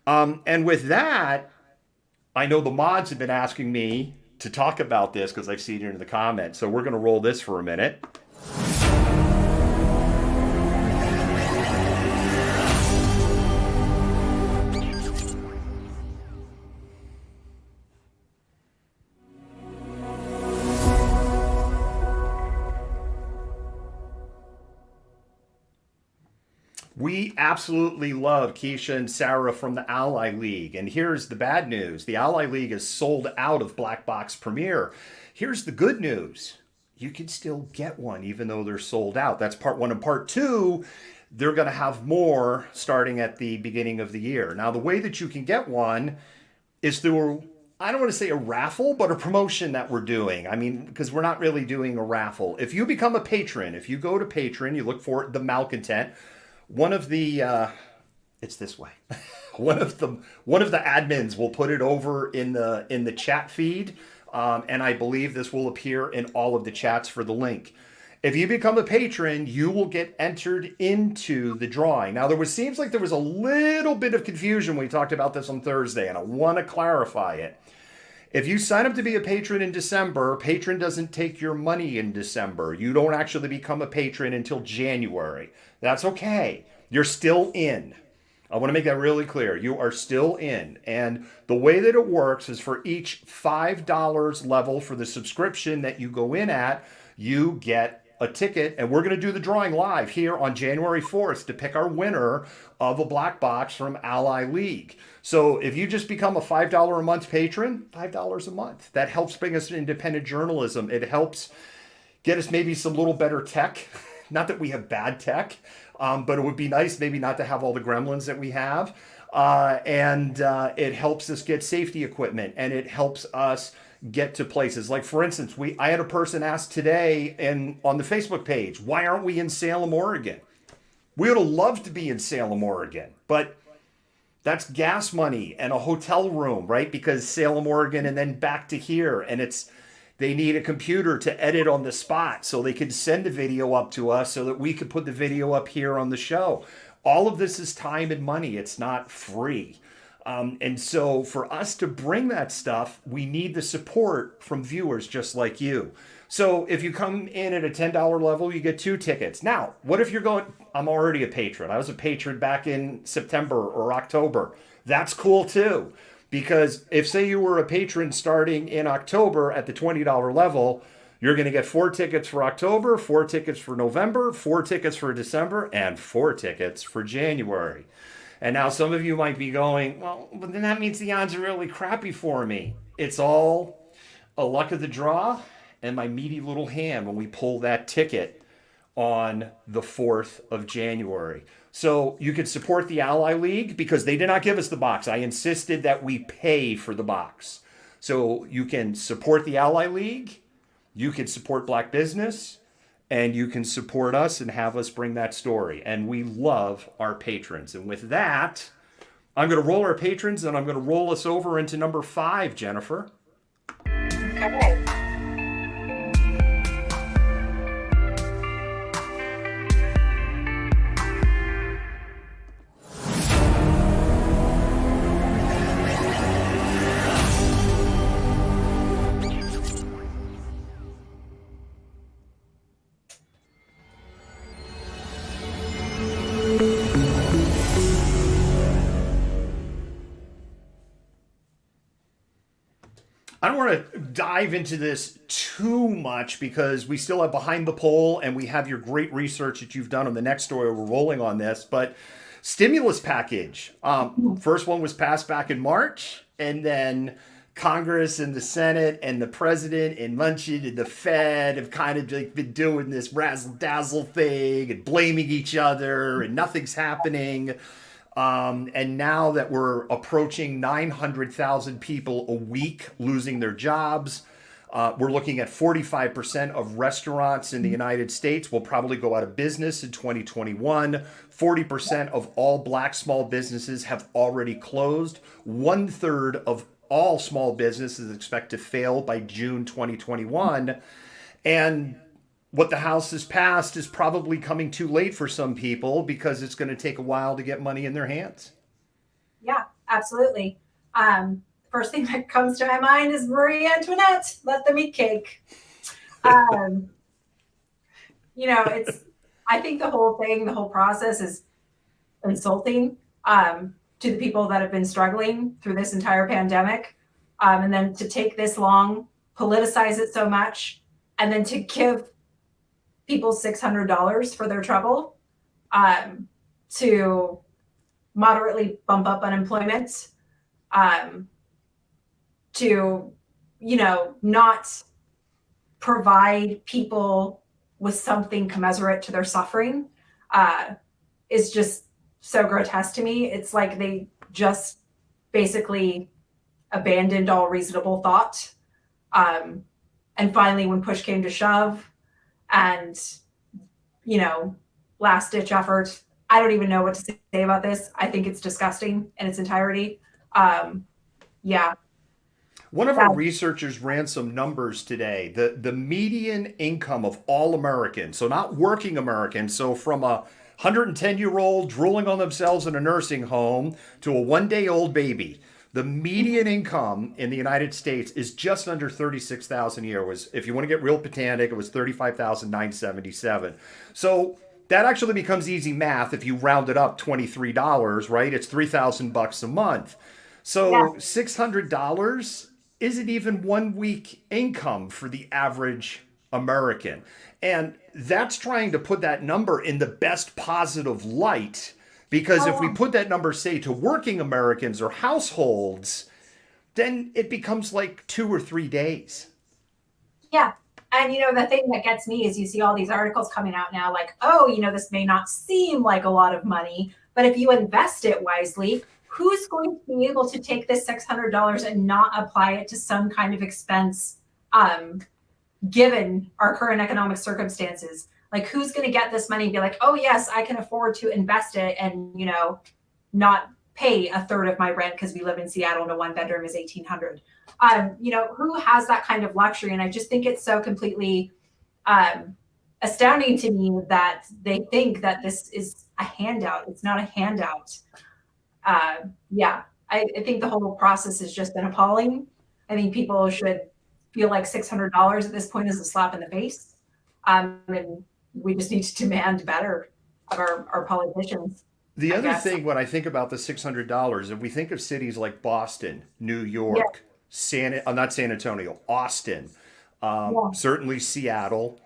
And with that, I know the mods have been asking me to talk about this because I've seen it in the comments. So we're going to roll this for a minute. We absolutely love Keisha and Sarah from the Ally League. And here's the bad news. The Ally League is sold out of Black Box Premiere. Here's the good news. You can still get one even though they're sold out. That's part one. And part two, they're going to have more starting at the beginning of the year. Now, the way that you can get one is through, I don't want to say a raffle, but a promotion that we're doing. I mean, because we're not really doing a raffle. If you become a patron, if you go to Patreon, you look for the Malcontent. One of the, it's this way. one of the admins will put it over in the chat feed, and I believe this will appear in all of the chats for the link. If you become a patron, you will get entered into the drawing. Now, seems like there was a little bit of confusion when we talked about this on Thursday, and I want to clarify it. If you sign up to be a patron in December, patron doesn't take your money in December. You don't actually become a patron until January. That's okay. You're still in. I want to make that really clear. You are still in. And the way that it works is for each $5 level for the subscription that you go in at, you get a ticket. And we're going to do the drawing live here on January 4th to pick our winner of a black box from Ally League. So if you just become a $5 a month patron, $5 a month. That helps bring us independent journalism. It helps get us maybe some little better tech. Not that we have bad tech, but it would be nice maybe not to have all the gremlins that we have. And it helps us get safety equipment, and it helps us get to places. Like, for instance, I had a person ask today on the Facebook page, why aren't we in Salem, Oregon? We would have loved to be in Salem, Oregon, but that's gas money and a hotel room, right? Because Salem, Oregon, and then back to here, and they need a computer to edit on the spot so they could send a video up to us so that we could put the video up here on the show. All of this is time and money. It's not free. And so for us to bring that stuff, we need the support from viewers just like you. So if you come in at a $10 level, you get 2 tickets. Now, what if you're going, I'm already a patron. I was a patron back in September or October. That's cool too. Because if, say, you were a patron starting in October at the $20 level, you're going to get 4 tickets for October, 4 tickets for November, 4 tickets for December, and 4 tickets for January. And now some of you might be going, well, but then that means the odds are really crappy for me. It's all a luck of the draw and my meaty little hand when we pull that ticket on the 4th of January. So you could support the Ally League because they did not give us the box. I insisted that we pay for the box. So you can support the Ally League, you can support Black business, and you can support us and have us bring that story. And we love our patrons. And with that, I'm going to roll our patrons and I'm going to roll us over into number 5, Jennifer. Okay. I don't want to dive into this too much because we still have behind the poll and we have your great research that you've done on the next story. We're rolling on this, but stimulus package. First one was passed back in March, and then Congress and the Senate and the president and Munchin and the Fed have kind of like been doing this razzle-dazzle thing and blaming each other and nothing's happening. And now that we're approaching 900,000 people a week losing their jobs, We're looking at 45% of restaurants in the United States will probably go out of business in 2021. 40% of all black small businesses have already closed. 1/3 of all small businesses expect to fail by June 2021. And what the House has passed is probably coming too late for some people because it's going to take a while to get money in their hands. Yeah, absolutely. First thing that comes to my mind is Marie Antoinette, let them eat cake. I think the whole process is insulting to the people that have been struggling through this entire pandemic. And then to take this long, politicize it so much, and then to give people $600 for their trouble, to moderately bump up unemployment, to, not provide people with something commensurate to their suffering, is just so grotesque to me. It's like they just basically abandoned all reasonable thought. And finally, when push came to shove and, last ditch effort, I don't even know what to say about this. I think it's disgusting in its entirety. Yeah. One of our researchers ran some numbers today. The median income of all Americans, so not working Americans, so from a 110-year-old drooling on themselves in a nursing home to a one-day-old baby, the median income in the United States is just under $36,000 a year. If you want to get real pedantic, it was $35,977. So that actually becomes easy math if you round it up $23, right? It's $3,000 a month. So yeah. $600 isn't even 1 week income for the average American. And that's trying to put that number in the best positive light, because if we put that number, say, to working Americans or households, then it becomes like 2 or 3 days. Yeah. And, the thing that gets me is you see all these articles coming out now like, this may not seem like a lot of money, but if you invest it wisely, who's going to be able to take this $600 and not apply it to some kind of expense, given our current economic circumstances? Like, who's going to get this money and be like, oh, yes, I can afford to invest it and, not pay 1/3 of my rent because we live in Seattle and a 1-bedroom is $1,800. Who has that kind of luxury? And I just think it's so completely astounding to me that they think that this is a handout. It's not a handout. I think the whole process has just been appalling. I think people should feel like $600 at this point is a slap in the face. And we just need to demand better of our politicians. The other thing, when I think about the $600, if we think of cities like Boston, New York, not San Antonio, Austin, certainly Seattle,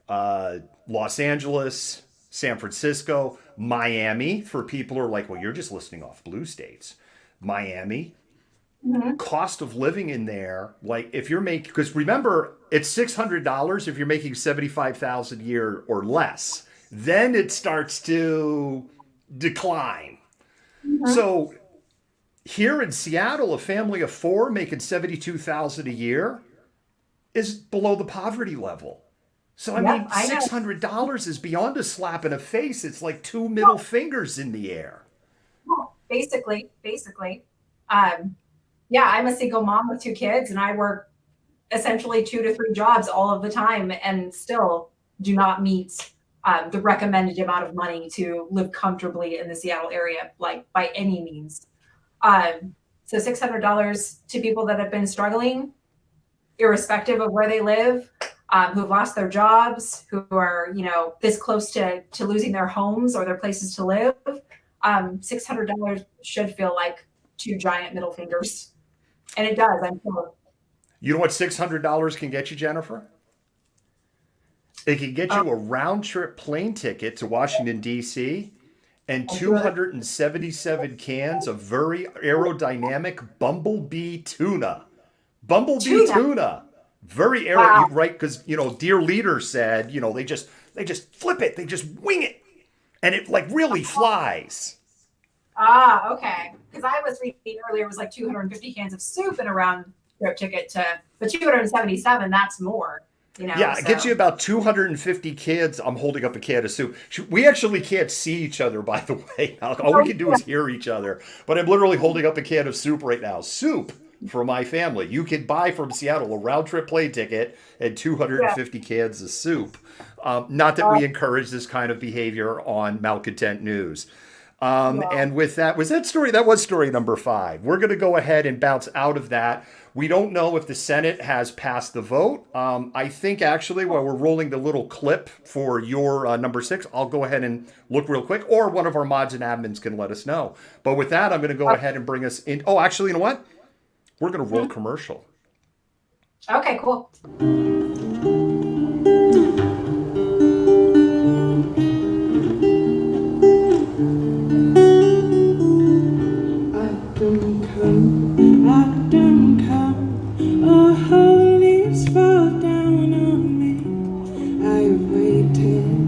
Los Angeles, San Francisco, Miami, for people who are like, well, you're just listing off blue states. Miami, cost of living in there, like if you're making, because remember, it's $600 if you're making $75,000 a year or less. Then it starts to decline. So here in Seattle, a family of 4 making $72,000 a year is below the poverty level. So I mean, $600 is beyond a slap in the face. It's like 2 middle fingers in the air. Well, basically. I'm a single mom with 2 kids, and I work essentially 2 to 3 jobs all of the time, and still do not meet the recommended amount of money to live comfortably in the Seattle area, like by any means. So $600 to people that have been struggling, irrespective of where they live, who have lost their jobs, who are, this close to losing their homes or their places to live. $600 should feel like 2 giant middle fingers. And it does, I'm sure. You know what $600 can get you, Jennifer? It can get you a round trip plane ticket to Washington, D.C. and 277 cans of very aerodynamic bumblebee tuna. Bumblebee tuna. Very aerodynamic, right? Because, dear leader said, they just flip it. They just wing it. And it really flies. Okay. Because I was reading earlier, it was like 250 cans of soup and around trip ticket to, but 277, that's more. You know, yeah, it gets you about 250 kids. I'm holding up a can of soup. We actually can't see each other, by the way. All we can do is hear each other. But I'm literally holding up a can of soup right now. Soup for my family. You can buy from Seattle a round trip plane ticket and 250 cans of soup. Not that we encourage this kind of behavior on Malcontent News. And with that, was story number 5. We're going to go ahead and bounce out of that. We don't know if the Senate has passed the vote. I think actually while we're rolling the little clip for your number 6, I'll go ahead and look real quick, or one of our mods and admins can let us know. But with that, I'm going to go ahead and bring us in. Oh, actually, you know what? We're going to roll commercial. Okay, cool.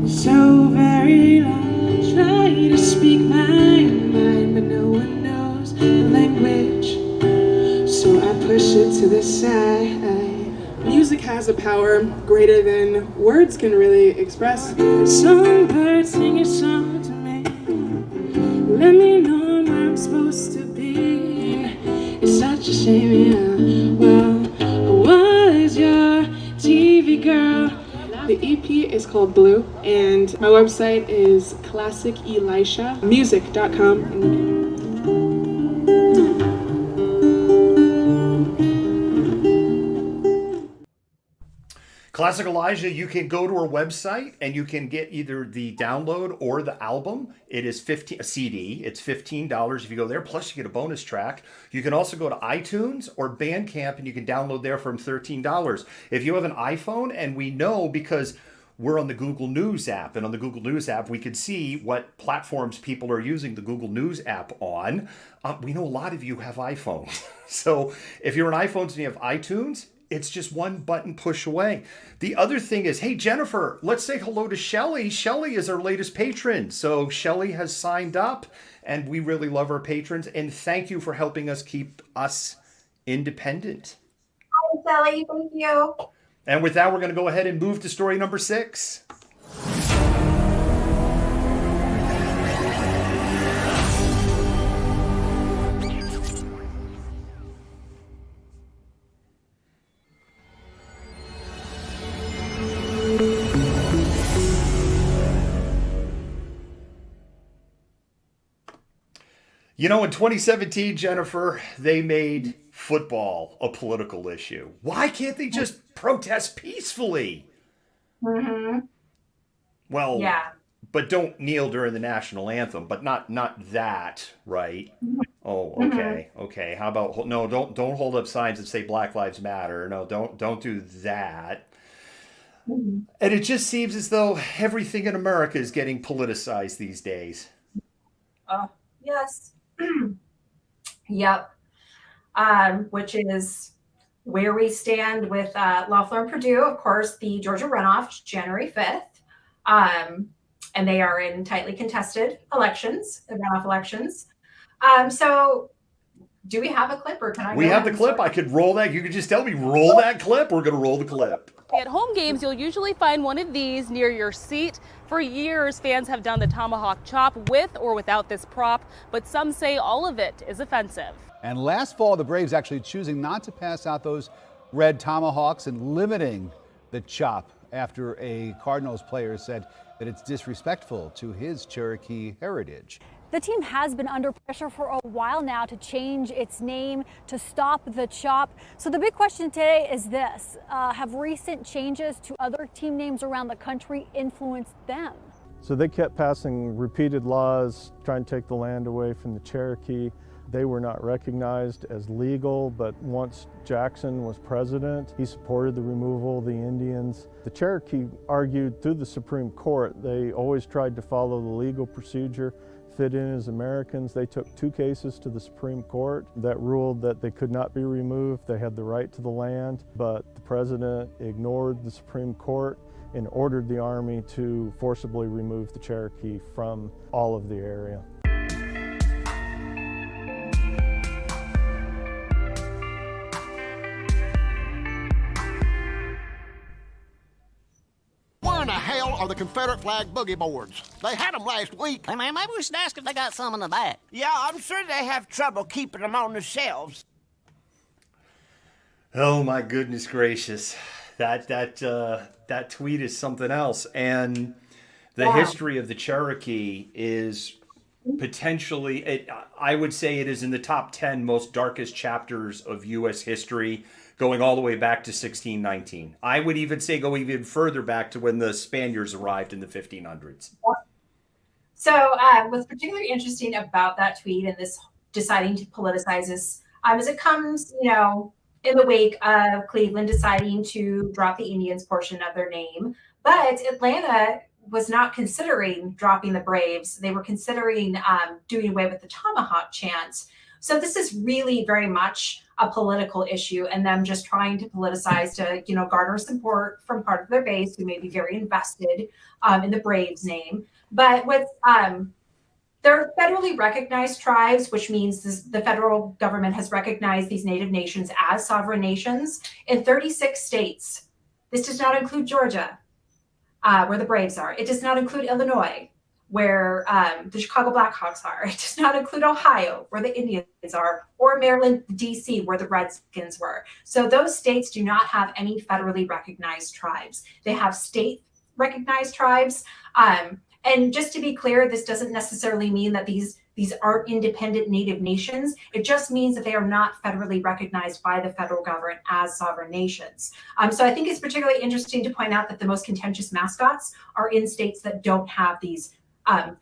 So very long, try to speak my mind, but no one knows the language, so I push it to the side. Music has a power greater than words can really express. Some birds sing a song to me, let me know where I'm supposed to be. It's such a shame, yeah. Well, I was your TV girl. The EP is called Blue, and my website is classicelishamusic.com. Classic Elijah, you can go to our website and you can get either the download or the album. It is a CD. It's $15 if you go there. Plus you get a bonus track. You can also go to iTunes or Bandcamp and you can download there from $13. If you have an iPhone, and we know because we're on the Google News app, and on the Google News app, we can see what platforms people are using the Google News app on. We know a lot of you have iPhones. So if you're an iPhone and you have iTunes, it's just one button push away. The other thing is, hey, Jennifer, let's say hello to Shelly. Shelly is our latest patron. So Shelly has signed up, and we really love our patrons. And thank you for helping us keep us independent. Hi, Shelly. Thank you. And with that, we're going to go ahead and move to story number 6. You know, in 2017, Jennifer, they made football a political issue. Why can't they just protest peacefully? Mm-hmm. Well, yeah. But don't kneel during the national anthem, but not that, right? Oh, okay. Okay. How about no, don't hold up signs that say Black Lives Matter. No, don't do that. And it just seems as though everything in America is getting politicized these days. Yes. Yep. Which is where we stand with Loeffler and Purdue, of course, the Georgia runoff, January 5th. And they are in tightly contested elections, the runoff elections. So do we have a clip, or can I? We have the clip. I could roll that. You could just tell me, roll that clip. We're going to roll the clip. At home games, you'll usually find one of these near your seat. For years, fans have done the tomahawk chop with or without this prop, but some say all of it is offensive. And last fall, the Braves actually choosing not to pass out those red tomahawks and limiting the chop after a Cardinals player said that it's disrespectful to his Cherokee heritage. The team has been under pressure for a while now to change its name, to stop the chop. So the big question today is this: have recent changes to other team names around the country influenced them? So they kept passing repeated laws trying to take the land away from the Cherokee. They were not recognized as legal, but once Jackson was president, he supported the removal of the Indians. The Cherokee argued through the Supreme Court. They always tried to follow the legal procedure, fit in as Americans. They took 2 cases to the Supreme Court that ruled that they could not be removed. They had the right to the land, but the president ignored the Supreme Court and ordered the Army to forcibly remove the Cherokee from all of the area. are the Confederate flag boogie boards. They had them last week. Hey, man, maybe we should ask if they got some in the back. Yeah, I'm sure they have trouble keeping them on the shelves. Oh my goodness gracious. That tweet is something else. And the history of the Cherokee is potentially, I would say it is in the top 10 most darkest chapters of U.S. history, going all the way back to 1619. I would even say go even further back to when the Spaniards arrived in the 1500s. So what's particularly interesting about that tweet and this deciding to politicize this, as it comes, in the wake of Cleveland deciding to drop the Indians portion of their name. But Atlanta was not considering dropping the Braves. They were considering doing away with the tomahawk chant. So this is really very much a political issue, and them just trying to politicize to, garner support from part of their base who may be very invested in the Braves name. But with they're federally recognized tribes, which means the federal government has recognized these native nations as sovereign nations in 36 states. This does not include Georgia, where the Braves are. It does not include Illinois, where the Chicago Blackhawks are. It does not include Ohio, where the Indians are, or Maryland, D.C., where the Redskins were. So those states do not have any federally recognized tribes. They have state recognized tribes. And just to be clear, this doesn't necessarily mean that these aren't independent native nations. It just means that they are not federally recognized by the federal government as sovereign nations. So I think it's particularly interesting to point out that the most contentious mascots are in states that don't have these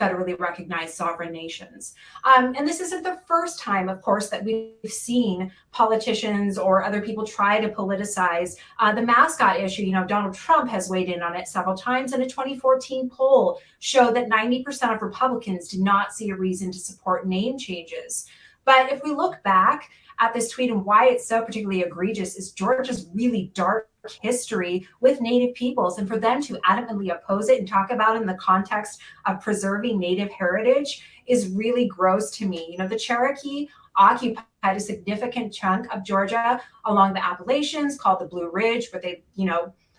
federally recognized sovereign nations. And this isn't the first time, of course, that we've seen politicians or other people try to politicize the mascot issue. Donald Trump has weighed in on it several times, and a 2014 poll showed that 90% of Republicans did not see a reason to support name changes. But if we look back at this tweet and why it's so particularly egregious is Georgia's really dark history with Native peoples, and for them to adamantly oppose it and talk about it in the context of preserving Native heritage is really gross to me. The Cherokee occupied a significant chunk of Georgia along the Appalachians, called the Blue Ridge, where they,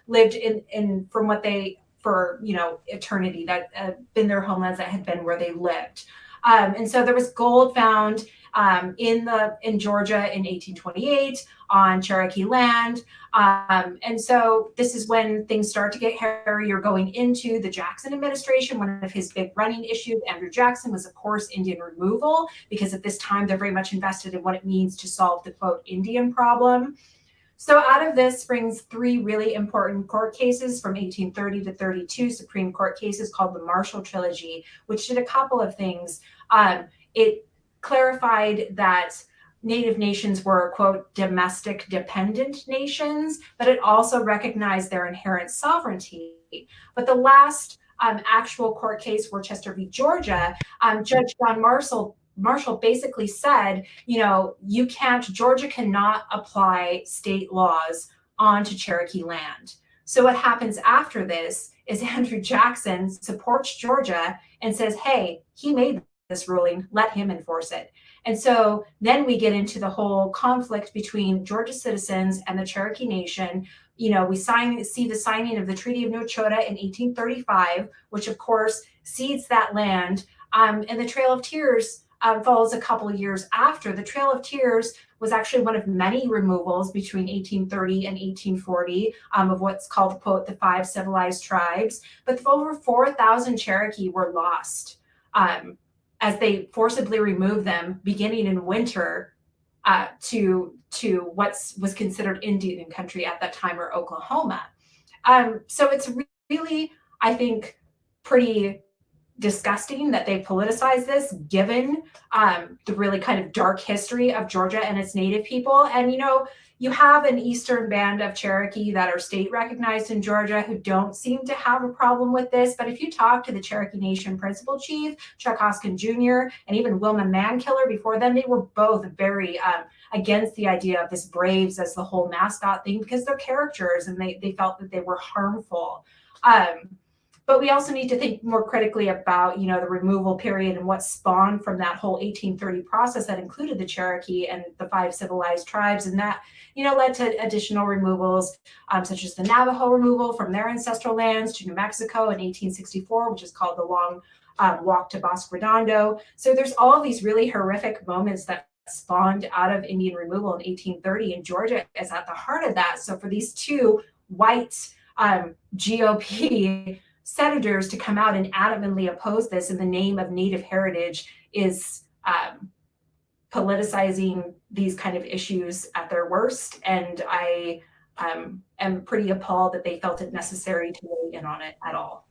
lived in from what they for eternity, that been their homelands, that had been where they lived. And so there was gold found in Georgia in 1828 on Cherokee land. And so this is when things start to get hairy. You're going into the Jackson administration. One of his big running issues, Andrew Jackson, was, of course, Indian removal, because at this time they're very much invested in what it means to solve the, quote, Indian problem. So out of this springs three really important court cases from 1830 to 32, Supreme Court cases called the Marshall Trilogy, which did a couple of things. It clarified that Native nations were, quote, domestic dependent nations, but it also recognized their inherent sovereignty. But the last actual court case, Worcester v. Georgia, Judge John Marshall basically said, Georgia cannot apply state laws onto Cherokee land. So what happens after this is Andrew Jackson supports Georgia and says, hey, he made this ruling, let him enforce it. And so then we get into the whole conflict between Georgia citizens and the Cherokee Nation. We see the signing of the Treaty of Nechota in 1835, which of course cedes that land. And the Trail of Tears follows a couple of years after. The Trail of Tears was actually one of many removals between 1830 and 1840 of what's called, quote, the five civilized tribes. But over 4,000 Cherokee were lost as they forcibly removed them beginning in winter to what was considered Indian country at that time, or Oklahoma. So it's really, I think, pretty disgusting that they politicized this, given the really kind of dark history of Georgia and its Native people. And, you have an Eastern band of Cherokee that are state recognized in Georgia who don't seem to have a problem with this. But if you talk to the Cherokee Nation principal chief, Chuck Hoskin Jr., and even Wilma Mankiller before them, they were both very against the idea of this Braves as the whole mascot thing, because they're characters and they felt that they were harmful. But But we also need to think more critically about, you know, the removal period and what spawned from that whole 1830 process that included the Cherokee and the 5 civilized tribes. And that, you know, led to additional removals, such as the Navajo removal from their ancestral lands to New Mexico in 1864, which is called the Long Walk to Bosque Redondo. So there's all of these really horrific moments that spawned out of Indian removal in 1830, and Georgia is at the heart of that. So for these 2 white GOP senators to come out and adamantly oppose this in the name of Native heritage is politicizing these kind of issues at their worst. And I am pretty appalled that they felt it necessary to weigh in on it at all.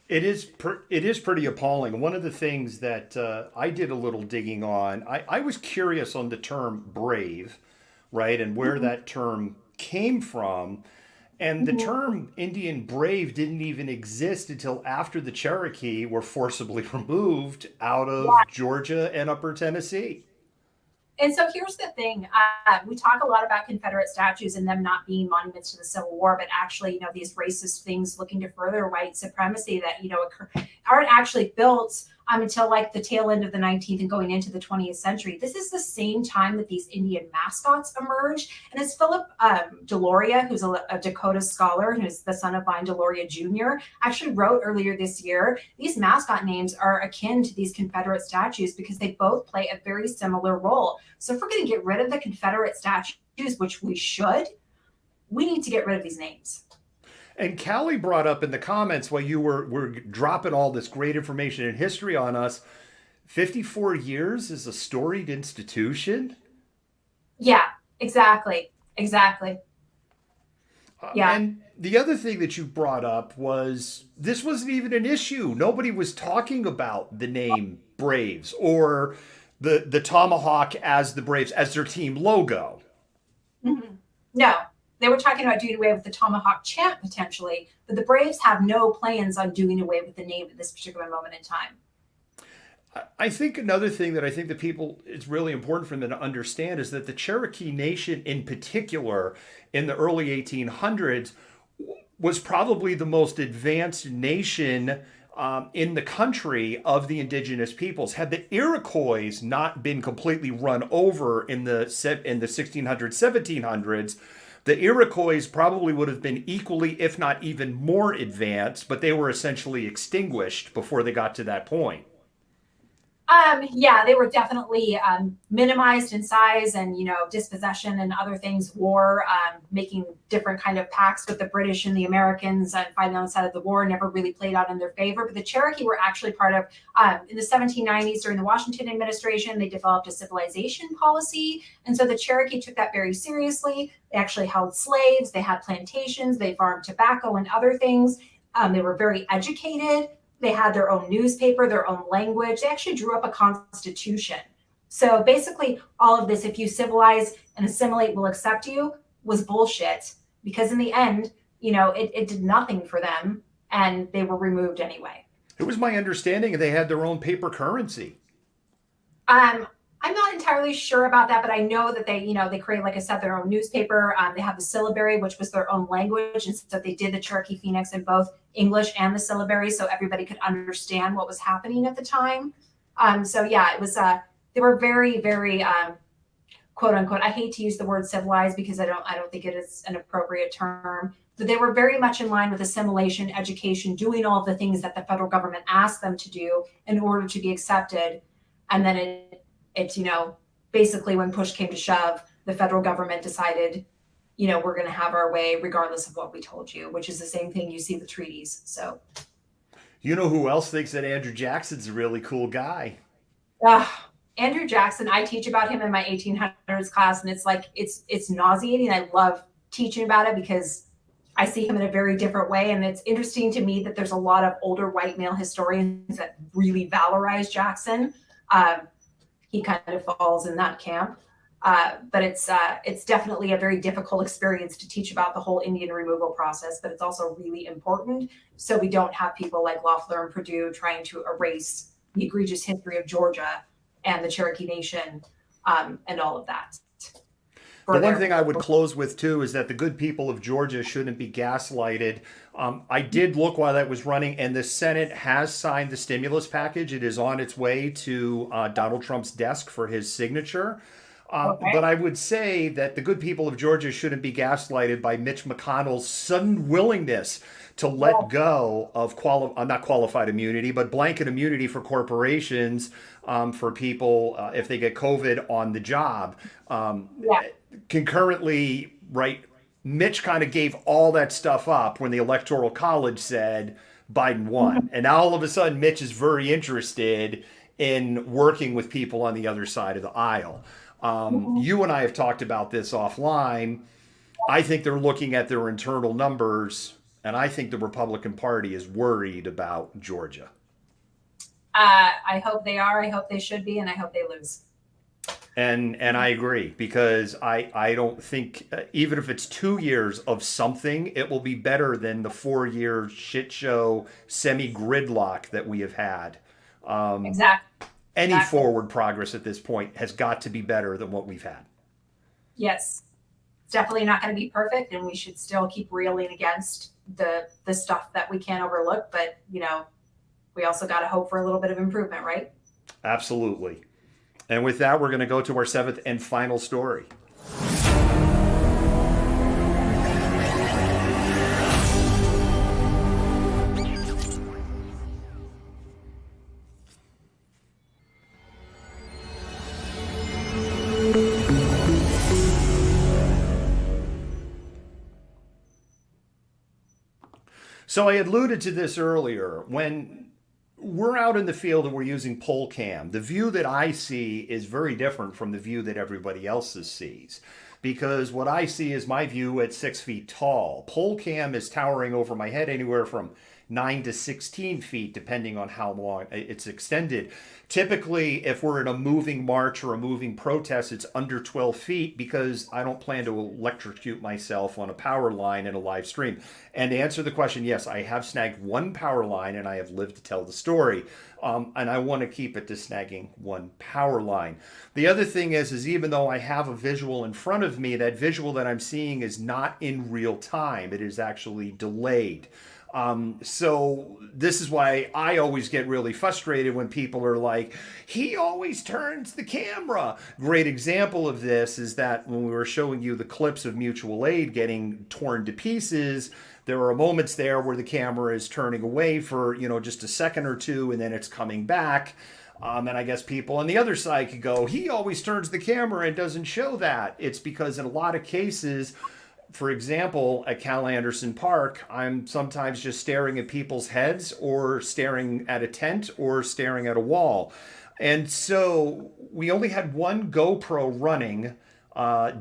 It is pretty appalling. One of the things that I did a little digging on, I was curious on the term brave, right, and where that term came from. And the term Indian brave didn't even exist until after the Cherokee were forcibly removed out of Georgia and Upper Tennessee. And so here's the thing. We talk a lot about Confederate statues and them not being monuments to the Civil War, but actually, you know, these racist things looking to further white supremacy that, you know, aren't actually built until like the tail end of the 19th and going into the 20th century. This is the same time that these Indian mascots emerged. And as Philip Deloria, who's a Dakota scholar, who's the son of Vine Deloria Jr., actually wrote earlier this year, these mascot names are akin to these Confederate statues because they both play a very similar role. So if we're going to get rid of the Confederate statues, which we should, we need to get rid of these names. And Callie brought up in the comments while you were dropping all this great information and history on us, 54 years is a storied institution? Yeah, exactly. Yeah. And the other thing that you brought up was this wasn't even an issue. Nobody was talking about the name Braves or the tomahawk as the Braves, as their team logo. Mm-hmm. No. They were talking about doing away with the Tomahawk chant potentially, but the Braves have no plans on doing away with the name at this particular moment in time. I think another thing that I think that people, it's really important for them to understand is that the Cherokee Nation in particular in the early 1800s was probably the most advanced nation in the country of the indigenous peoples. Had the Iroquois not been completely run over in the 1600s, 1700s, the Iroquois probably would have been equally, if not even more advanced, but they were essentially extinguished before they got to that point. Yeah, they were definitely minimized in size and, you know, dispossession and other things, war, making different kind of pacts with the British and the Americans and fighting on the side of the war never really played out in their favor. But the Cherokee were actually part of, in the 1790s during the Washington administration, they developed a civilization policy. And so the Cherokee took that very seriously. They actually held slaves, they had plantations, they farmed tobacco and other things. They were very educated. They had their own newspaper, their own language. They actually drew up a constitution. So basically all of this, if you civilize and assimilate, we'll accept you, was bullshit. Because in the end, you know, it did nothing for them and they were removed anyway. It was my understanding they had their own paper currency. I'm not entirely sure about that, but I know that they, you know, they create, like I said, their own newspaper. They have the syllabary, which was their own language. And so they did the Cherokee Phoenix in both English and the syllabary so everybody could understand what was happening at the time. So yeah, it was, they were very, very, quote unquote, I hate to use the word civilized because I don't think it is an appropriate term, but they were very much in line with assimilation, education, doing all the things that the federal government asked them to do in order to be accepted. And then it's, you know, basically when push came to shove, the federal government decided, you know, we're going to have our way regardless of what we told you, which is the same thing you see in the treaties. So, you know who else thinks that Andrew Jackson's a really cool guy? Andrew Jackson, I teach about him in my 1800s class, and it's like, it's nauseating. I love teaching about it because I see him in a very different way. And it's interesting to me that there's a lot of older white male historians that really valorize Jackson. He kind of falls in that camp. But it's definitely a very difficult experience to teach about the whole Indian removal process, but it's also really important. So we don't have people like Loeffler and Purdue trying to erase the egregious history of Georgia and the Cherokee Nation and all of that. The one thing I would close with too is that the good people of Georgia shouldn't be gaslighted. I did look while that was running, and the Senate has signed the stimulus package. It is on its way to Donald Trump's desk for his signature. But I would say that the good people of Georgia shouldn't be gaslighted by Mitch McConnell's sudden willingness to let go of not qualified immunity, but blanket immunity for corporations for people if they get COVID on the job. Concurrently, right, Mitch kind of gave all that stuff up when the Electoral College said Biden won. And now all of a sudden, Mitch is very interested in working with people on the other side of the aisle. You and I have talked about this offline. I think they're looking at their internal numbers, and I think the Republican Party is worried about Georgia. I hope they are. I hope they should be, and I hope they lose. And I agree, because I don't think, even if it's 2 years of something, it will be better than the 4-year shit show semi-gridlock that we have had. Exactly. Any forward progress at this point has got to be better than what we've had. Yes. It's definitely not going to be perfect, and we should still keep reeling against the stuff that we can't overlook. But, you know, we also got to hope for a little bit of improvement, right? Absolutely. And with that, we're going to go to our 7th and final story. So I alluded to this earlier. When we're out in the field and we're using pole cam, the view that I see is very different from the view that everybody else sees. Because what I see is my view at 6 feet tall. Pole cam is towering over my head anywhere from 9 to 16 feet, depending on how long it's extended. Typically, if we're in a moving march or a moving protest, it's under 12 feet because I don't plan to electrocute myself on a power line in a live stream. And to answer the question, yes, I have snagged one power line and I have lived to tell the story. And I want to keep it to snagging one power line. The other thing is even though I have a visual in front of me, that visual that I'm seeing is not in real time. It is actually delayed. So this is why I always get really frustrated when people are like, he always turns the camera. Great example of this is that when we were showing you the clips of mutual aid getting torn to pieces, there are moments there where the camera is turning away for, you know, just a second or two, and then it's coming back. And I guess people on the other side could go, he always turns the camera and doesn't show that. It's because in a lot of cases, for example, at Cal Anderson Park, I'm sometimes just staring at people's heads or staring at a tent or staring at a wall. And so we only had one GoPro running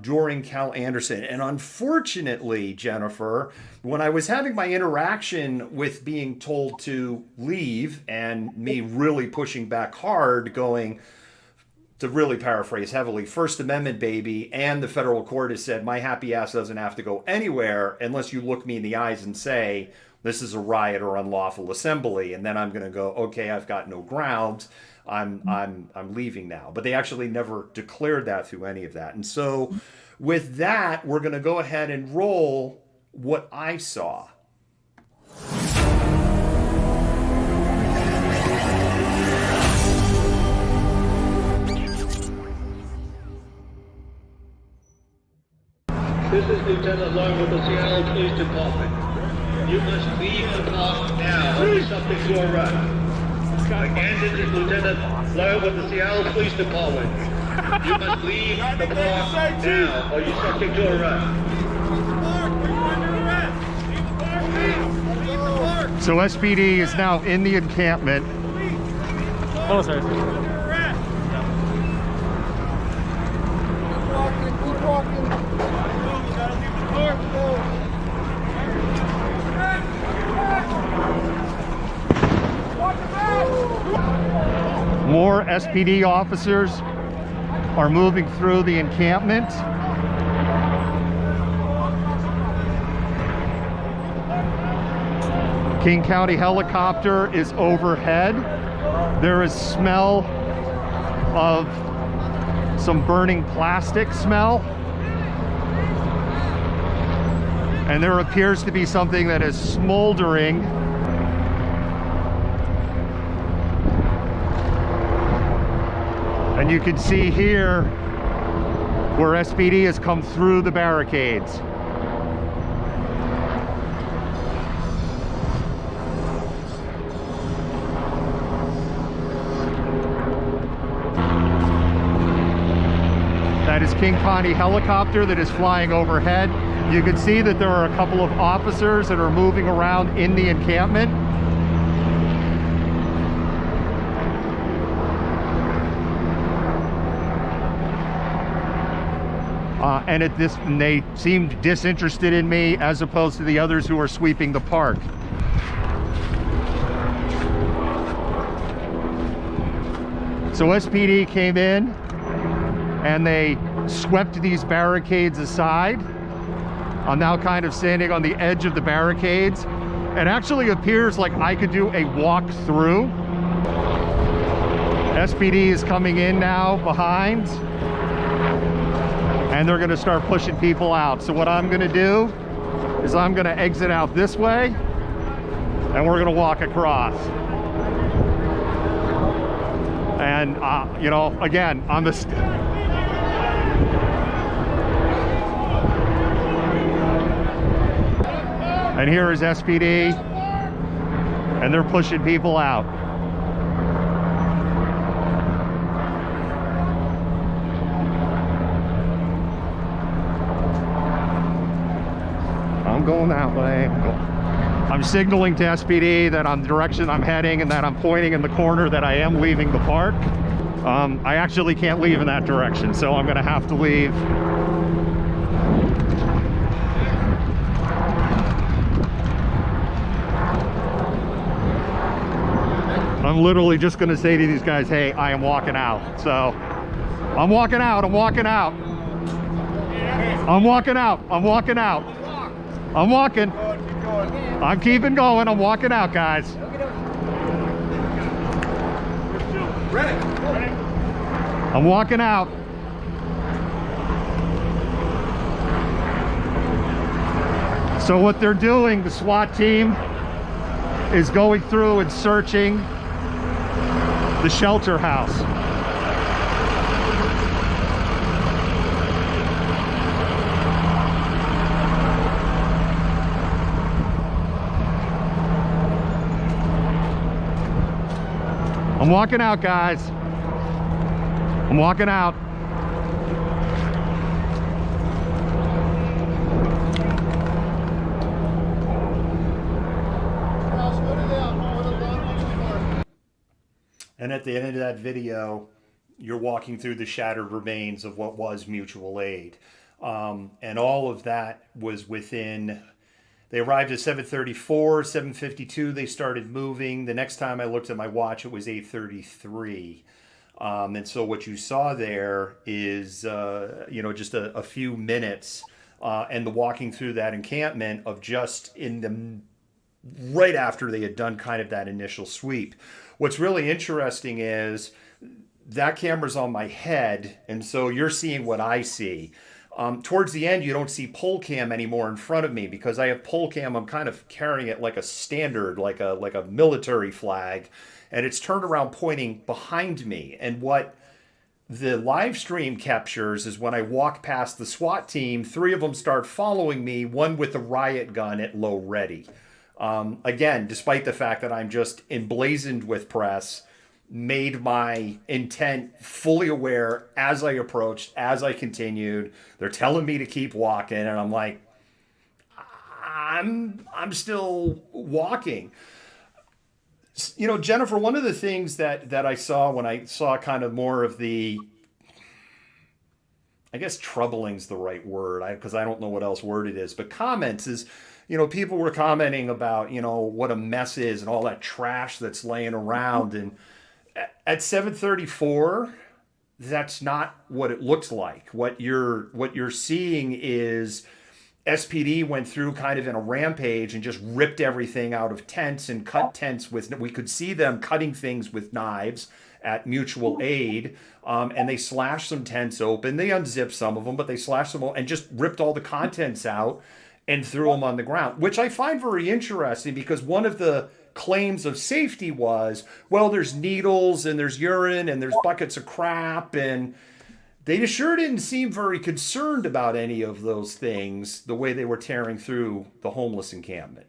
during Cal Anderson. And unfortunately, Jennifer, when I was having my interaction with being told to leave and me really pushing back hard, going, to really paraphrase heavily, First Amendment, baby, and the federal court has said my happy ass doesn't have to go anywhere unless you look me in the eyes and say this is a riot or unlawful assembly, and then I'm going to go, okay, I've got no grounds, I'm leaving now. But they actually never declared that through any of that. And so with that, we're going to go ahead and roll what I saw. This is Lieutenant Long with the Seattle Police Department. You must leave the park now or you're subject to arrest. Again, this is Lieutenant Long with the Seattle Police Department. You must leave the park now or you're subject to arrest. So SPD is now in the encampment. Oh, sorry. Keep walking. More SPD officers are moving through the encampment. King County helicopter is overhead. There is smell of some burning plastic smell. And there appears to be something that is smoldering. And you can see here where SPD has come through the barricades. That is King County helicopter that is flying overhead. You can see that there are a couple of officers that are moving around in the encampment. And they seemed disinterested in me as opposed to the others who are sweeping the park. So SPD came in and they swept these barricades aside. I'm now kind of standing on the edge of the barricades. It actually appears like I could do a walk through. SPD is coming in now behind, and they're gonna start pushing people out. So what I'm gonna do is I'm gonna exit out this way, and we're gonna walk across. And you know, again, on the and here is SPD, and they're pushing people out. I'm going that way. I'm signaling to SPD that I'm the direction I'm heading and that I'm pointing in the corner that I am leaving the park. I actually can't leave in that direction, so I'm gonna have to leave. I'm literally just gonna say to these guys, hey, I am walking out. So I'm walking out, I'm walking out. I'm walking out, I'm walking out. I'm walking. I'm keeping going. I'm walking out, guys. I'm walking out. So what they're doing, the SWAT team is going through and searching the shelter house. I'm walking out, guys. I'm walking out. And at the end of that video, you're walking through the shattered remains of what was mutual aid. And all of that was within... They arrived at 7:34, 7:52, they started moving. The next time I looked at my watch, it was 8:33. And so what you saw there is, you know, just a few minutes and the walking through that encampment of just in the, right after they had done kind of that initial sweep. What's really interesting is that camera's on my head, and so you're seeing what I see. Towards the end, you don't see pole cam anymore in front of me because I have pole cam. I'm kind of carrying it like a standard, like a military flag, and it's turned around pointing behind me. And what the live stream captures is when I walk past the SWAT team, 3 of them start following me, one with a riot gun at low ready. Again, despite the fact that I'm just emblazoned with press, made my intent fully aware as I approached, as I continued. They're telling me to keep walking, and I'm like, I'm still walking. You know, Jennifer, one of the things that I saw when I saw kind of more of the, I guess troubling's the right word, because I don't know what else word it is, but comments is, you know, people were commenting about, you know, what a mess is and all that trash that's laying around. And at 7:34, that's not what it looks like. What you're seeing is SPD went through kind of in a rampage and just ripped everything out of tents and cut tents with, we could see them cutting things with knives at mutual aid. And they slashed some tents open. They unzipped some of them, but they slashed them all and just ripped all the contents out. and threw them on the ground, which I find very interesting because one of the claims of safety was, well, there's needles and there's urine and there's buckets of crap, and they sure didn't seem very concerned about any of those things the way they were tearing through the homeless encampment.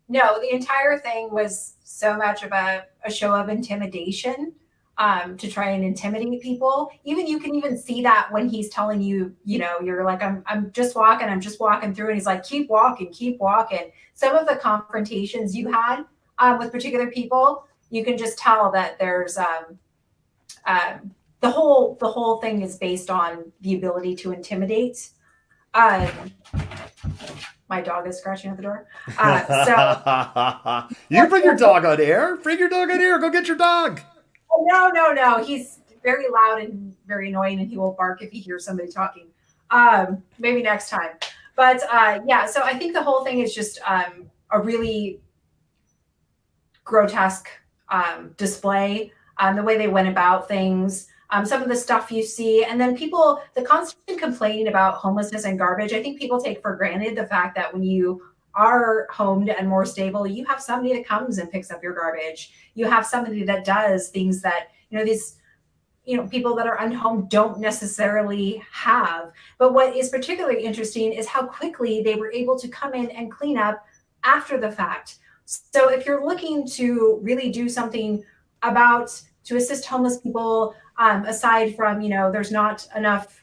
No, the entire thing was so much of a show of intimidation, to try and intimidate people. Even you can even see that when he's telling you, you know, you're like, I'm just walking through, and he's like, keep walking. Some of the confrontations you had with particular people, you can just tell that there's the whole thing is based on the ability to intimidate. My dog is scratching at the door. You bring your dog on air. Bring your dog on air. Go get your dog. No. He's very loud and very annoying, and he will bark if he hears somebody talking. Maybe next time. But yeah, so I think the whole thing is just a really grotesque display. The way they went about things. Some of the stuff you see, and then people, the constant complaining about homelessness and garbage. I think people take for granted the fact that when you are homed and more stable, you have somebody that comes and picks up your garbage. You have somebody that does things that, these, people that are unhomed don't necessarily have. But what is particularly interesting is how quickly they were able to come in and clean up after the fact. So if you're looking to really do something to assist homeless people, aside from, there's not enough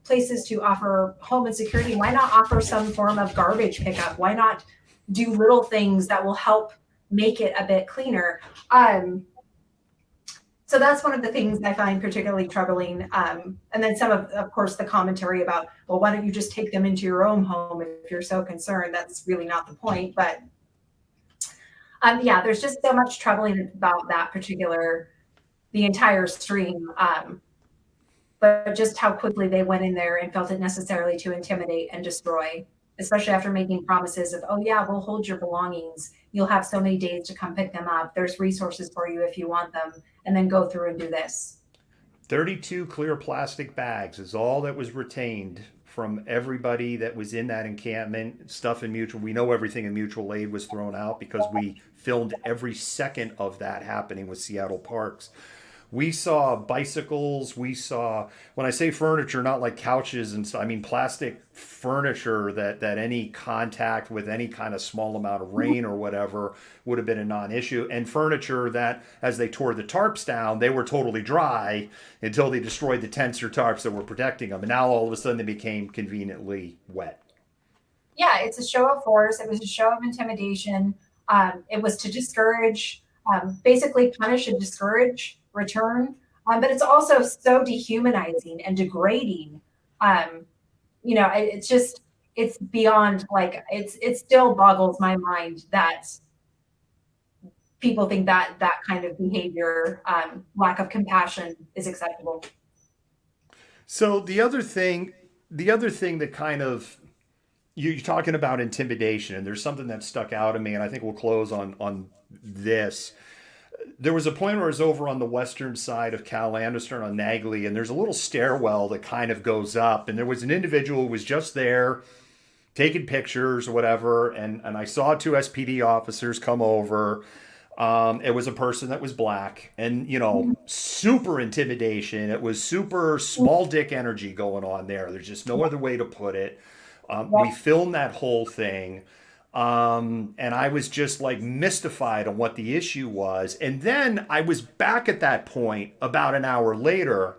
places to offer home and security, why not offer some form of garbage pickup? Why not do little things that will help make it a bit cleaner? So that's one of the things I find particularly troubling. And then some of course, the commentary about, well, why don't you just take them into your own home if you're so concerned? That's really not the point. But yeah, there's just so much troubling about that the entire stream, but just how quickly they went in there and felt it necessarily to intimidate and destroy, especially after making promises of, oh yeah, we'll hold your belongings. You'll have so many days to come pick them up. There's resources for you if you want them, and then go through and do this. 32 clear plastic bags is all that was retained from everybody that was in that encampment. Stuff in mutual, we know everything in mutual aid was thrown out because we filmed every second of that happening with Seattle Parks. We saw bicycles. We saw, when I say furniture, not like couches and stuff, I mean plastic furniture that any contact with any kind of small amount of rain or whatever would have been a non-issue. And furniture that, as they tore the tarps down, they were totally dry until they destroyed the tents or tarps that were protecting them. And now all of a sudden they became conveniently wet. Yeah, it's a show of force. It was a show of intimidation. It was to discourage, basically punish and discourage return, but it's also so dehumanizing and degrading. It's beyond, like, it still boggles my mind that people think that kind of behavior, lack of compassion, is acceptable. So the other thing that kind of, you're talking about intimidation, and there's something that stuck out to me, and I think we'll close on this. There was a point where I was over on the western side of Cal Anderson on Nagley, and there's a little stairwell that kind of goes up, and there was an individual who was just there taking pictures or whatever, and I saw two SPD officers come over. It was a person that was black, and super intimidation. It was super small dick energy going on there. There's just no other way to put it. We filmed that whole thing. And I was just like mystified on what the issue was. And then I was back at that point about an hour later.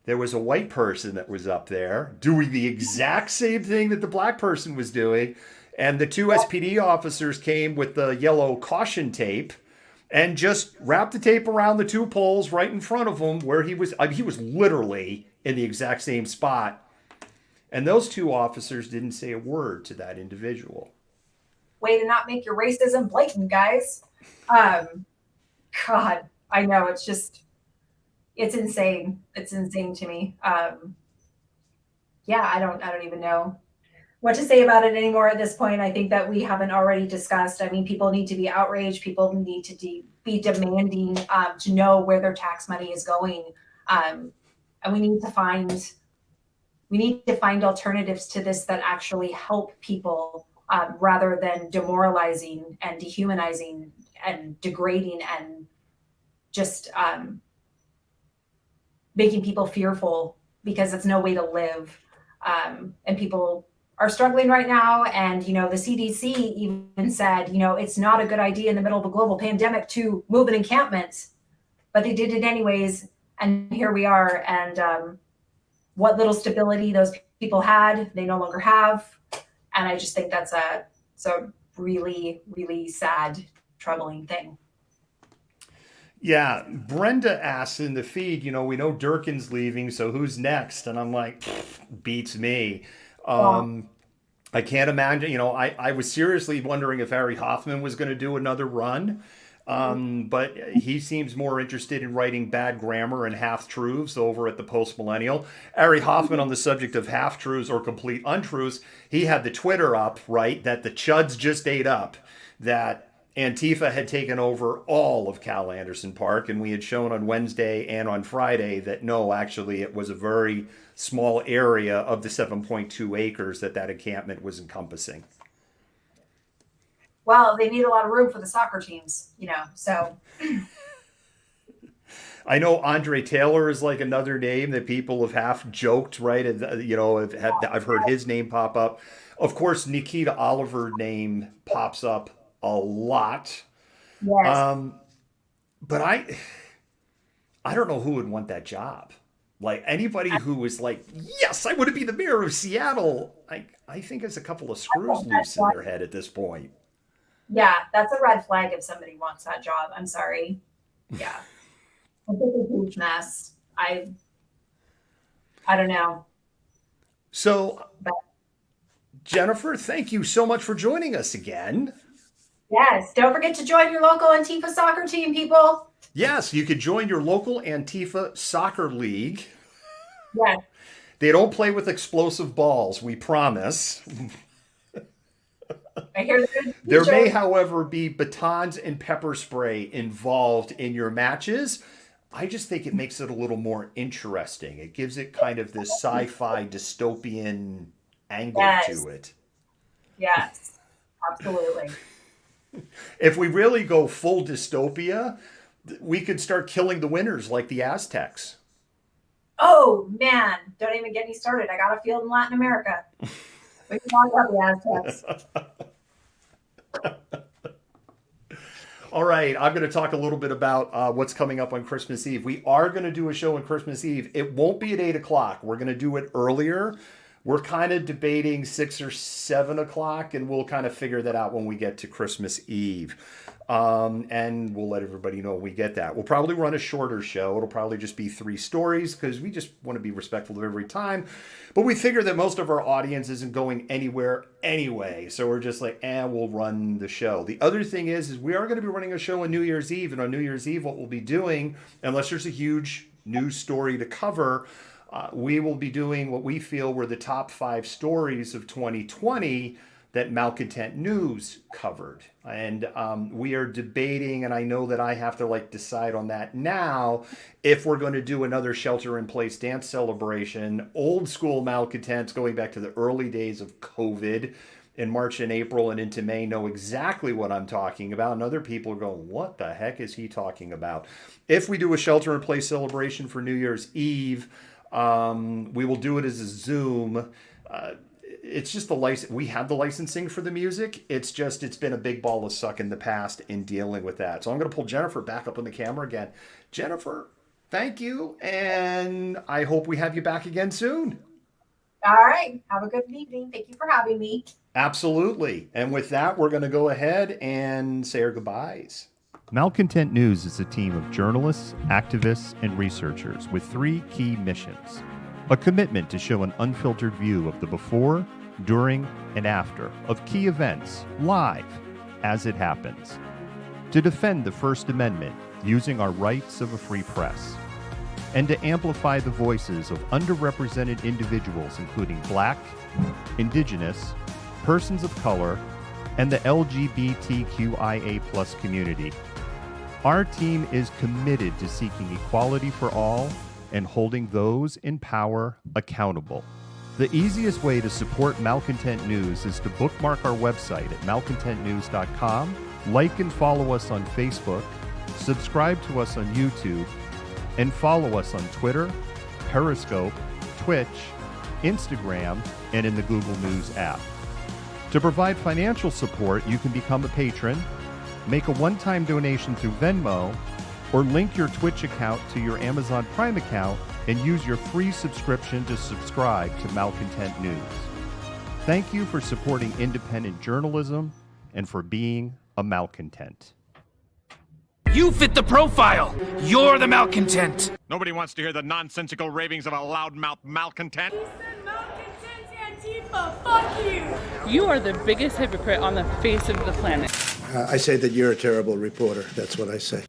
There was a white person that was up there doing the exact same thing that the black person was doing. And the two SPD officers came with the yellow caution tape and just wrapped the tape around the two poles right in front of him where he was. He was literally in the exact same spot. And those two officers didn't say a word to that individual. Way to not make your racism blatant, guys. God, I know, it's insane. It's insane to me. Yeah, I don't even know what to say about it anymore at this point. I think that we haven't already discussed. I mean, people need to be outraged. People need to be demanding to know where their tax money is going. And we need to find we need to find alternatives to this that actually help people rather than demoralizing and dehumanizing and degrading and just making people fearful, because it's no way to live. And people are struggling right now. And, you know, the CDC even said, you know, it's not a good idea in the middle of a global pandemic to move an encampment, but they did it anyways. And here we are. And what little stability those people had, they no longer have. And I just think that's a really, really sad, troubling thing. Yeah, Brenda asks in the feed, you know, we know Durkin's leaving, so who's next? And I'm like, beats me. I can't imagine, you know, I was seriously wondering if Ari Hoffman was going to do another run. But he seems more interested in writing bad grammar and half-truths over at the Post-Millennial. Ari Hoffman, on the subject of half-truths or complete untruths, he had the Twitter up, right, that the Chuds just ate up, that Antifa had taken over all of Cal Anderson Park, and we had shown on Wednesday and on Friday that no, actually it was a very small area of the 7.2 acres that encampment was encompassing. Well, they need a lot of room for the soccer teams, you know, so. I know Andre Taylor is like another name that people have half joked, right? You know, I've heard his name pop up. Of course, Nikita Oliver's name pops up a lot. Yes. But I don't know who would want that job. Like anybody who was like, yes, I want to be the mayor of Seattle. I think there's a couple of screws loose in their head at this point. Yeah, that's a red flag if somebody wants that job. I'm sorry. Yeah. I think it's a huge mess. I don't know. So, Jennifer, thank you so much for joining us again. Yes. Don't forget to join your local Antifa soccer team, people. Yes, you could join your local Antifa soccer league. Yes. They don't play with explosive balls, we promise. I hear there may, however, be batons and pepper spray involved in your matches. I just think it makes it a little more interesting. It gives it kind of this sci-fi dystopian angle to it. Yes, absolutely. If we really go full dystopia, we could start killing the winners like the Aztecs. Oh, man. Don't even get me started. I got a field in Latin America. We can talk about the Aztecs. All right, I'm going to talk a little bit about what's coming up on Christmas Eve. We are going to do a show on Christmas Eve. It won't be at 8 o'clock. We're going to do it earlier. We're kind of debating 6 or 7 o'clock, and we'll kind of figure that out when we get to Christmas Eve. And we'll let everybody know when we get that. We'll probably run a shorter show. It'll probably just be 3 stories because we just want to be respectful of every time. But we figure that most of our audience isn't going anywhere anyway. So we're just like, we'll run the show. The other thing is we are going to be running a show on New Year's Eve. And on New Year's Eve, what we'll be doing, unless there's a huge news story to cover, we will be doing what we feel were the top 5 stories of 2020 that Malcontent News covered. And we are debating, and I know that I have to decide on that now, if we're going to do another shelter-in-place dance celebration. Old school Malcontents going back to the early days of COVID in March and April and into May know exactly what I'm talking about. And other people are going, what the heck is he talking about? If we do a shelter-in-place celebration for New Year's Eve, we will do it as a Zoom. It's just the license. We have the licensing for the music. It's been a big ball of suck in the past in dealing with that. So I'm going to pull Jennifer back up on the camera again. Jennifer, thank you. And I hope we have you back again soon. All right. Have a good evening. Thank you for having me. Absolutely. And with that, we're going to go ahead and say our goodbyes. Malcontent News is a team of journalists, activists, and researchers with 3 key missions. A commitment to show an unfiltered view of the before, during, and after of key events live as it happens. To defend the First Amendment using our rights of a free press. And to amplify the voices of underrepresented individuals including Black, Indigenous, persons of color, and the LGBTQIA+ community. Our team is committed to seeking equality for all and holding those in power accountable. The easiest way to support Malcontent News is to bookmark our website at malcontentnews.com, like and follow us on Facebook, subscribe to us on YouTube, and follow us on Twitter, Periscope, Twitch, Instagram, and in the Google News app. To provide financial support, you can become a patron, make a one-time donation through Venmo, or link your Twitch account to your Amazon Prime account and use your free subscription to subscribe to Malcontent News. Thank you for supporting independent journalism and for being a malcontent. You fit the profile. You're the malcontent. Nobody wants to hear the nonsensical ravings of a loudmouth malcontent. Fuck you! You are the biggest hypocrite on the face of the planet. I say that you're a terrible reporter. That's what I say.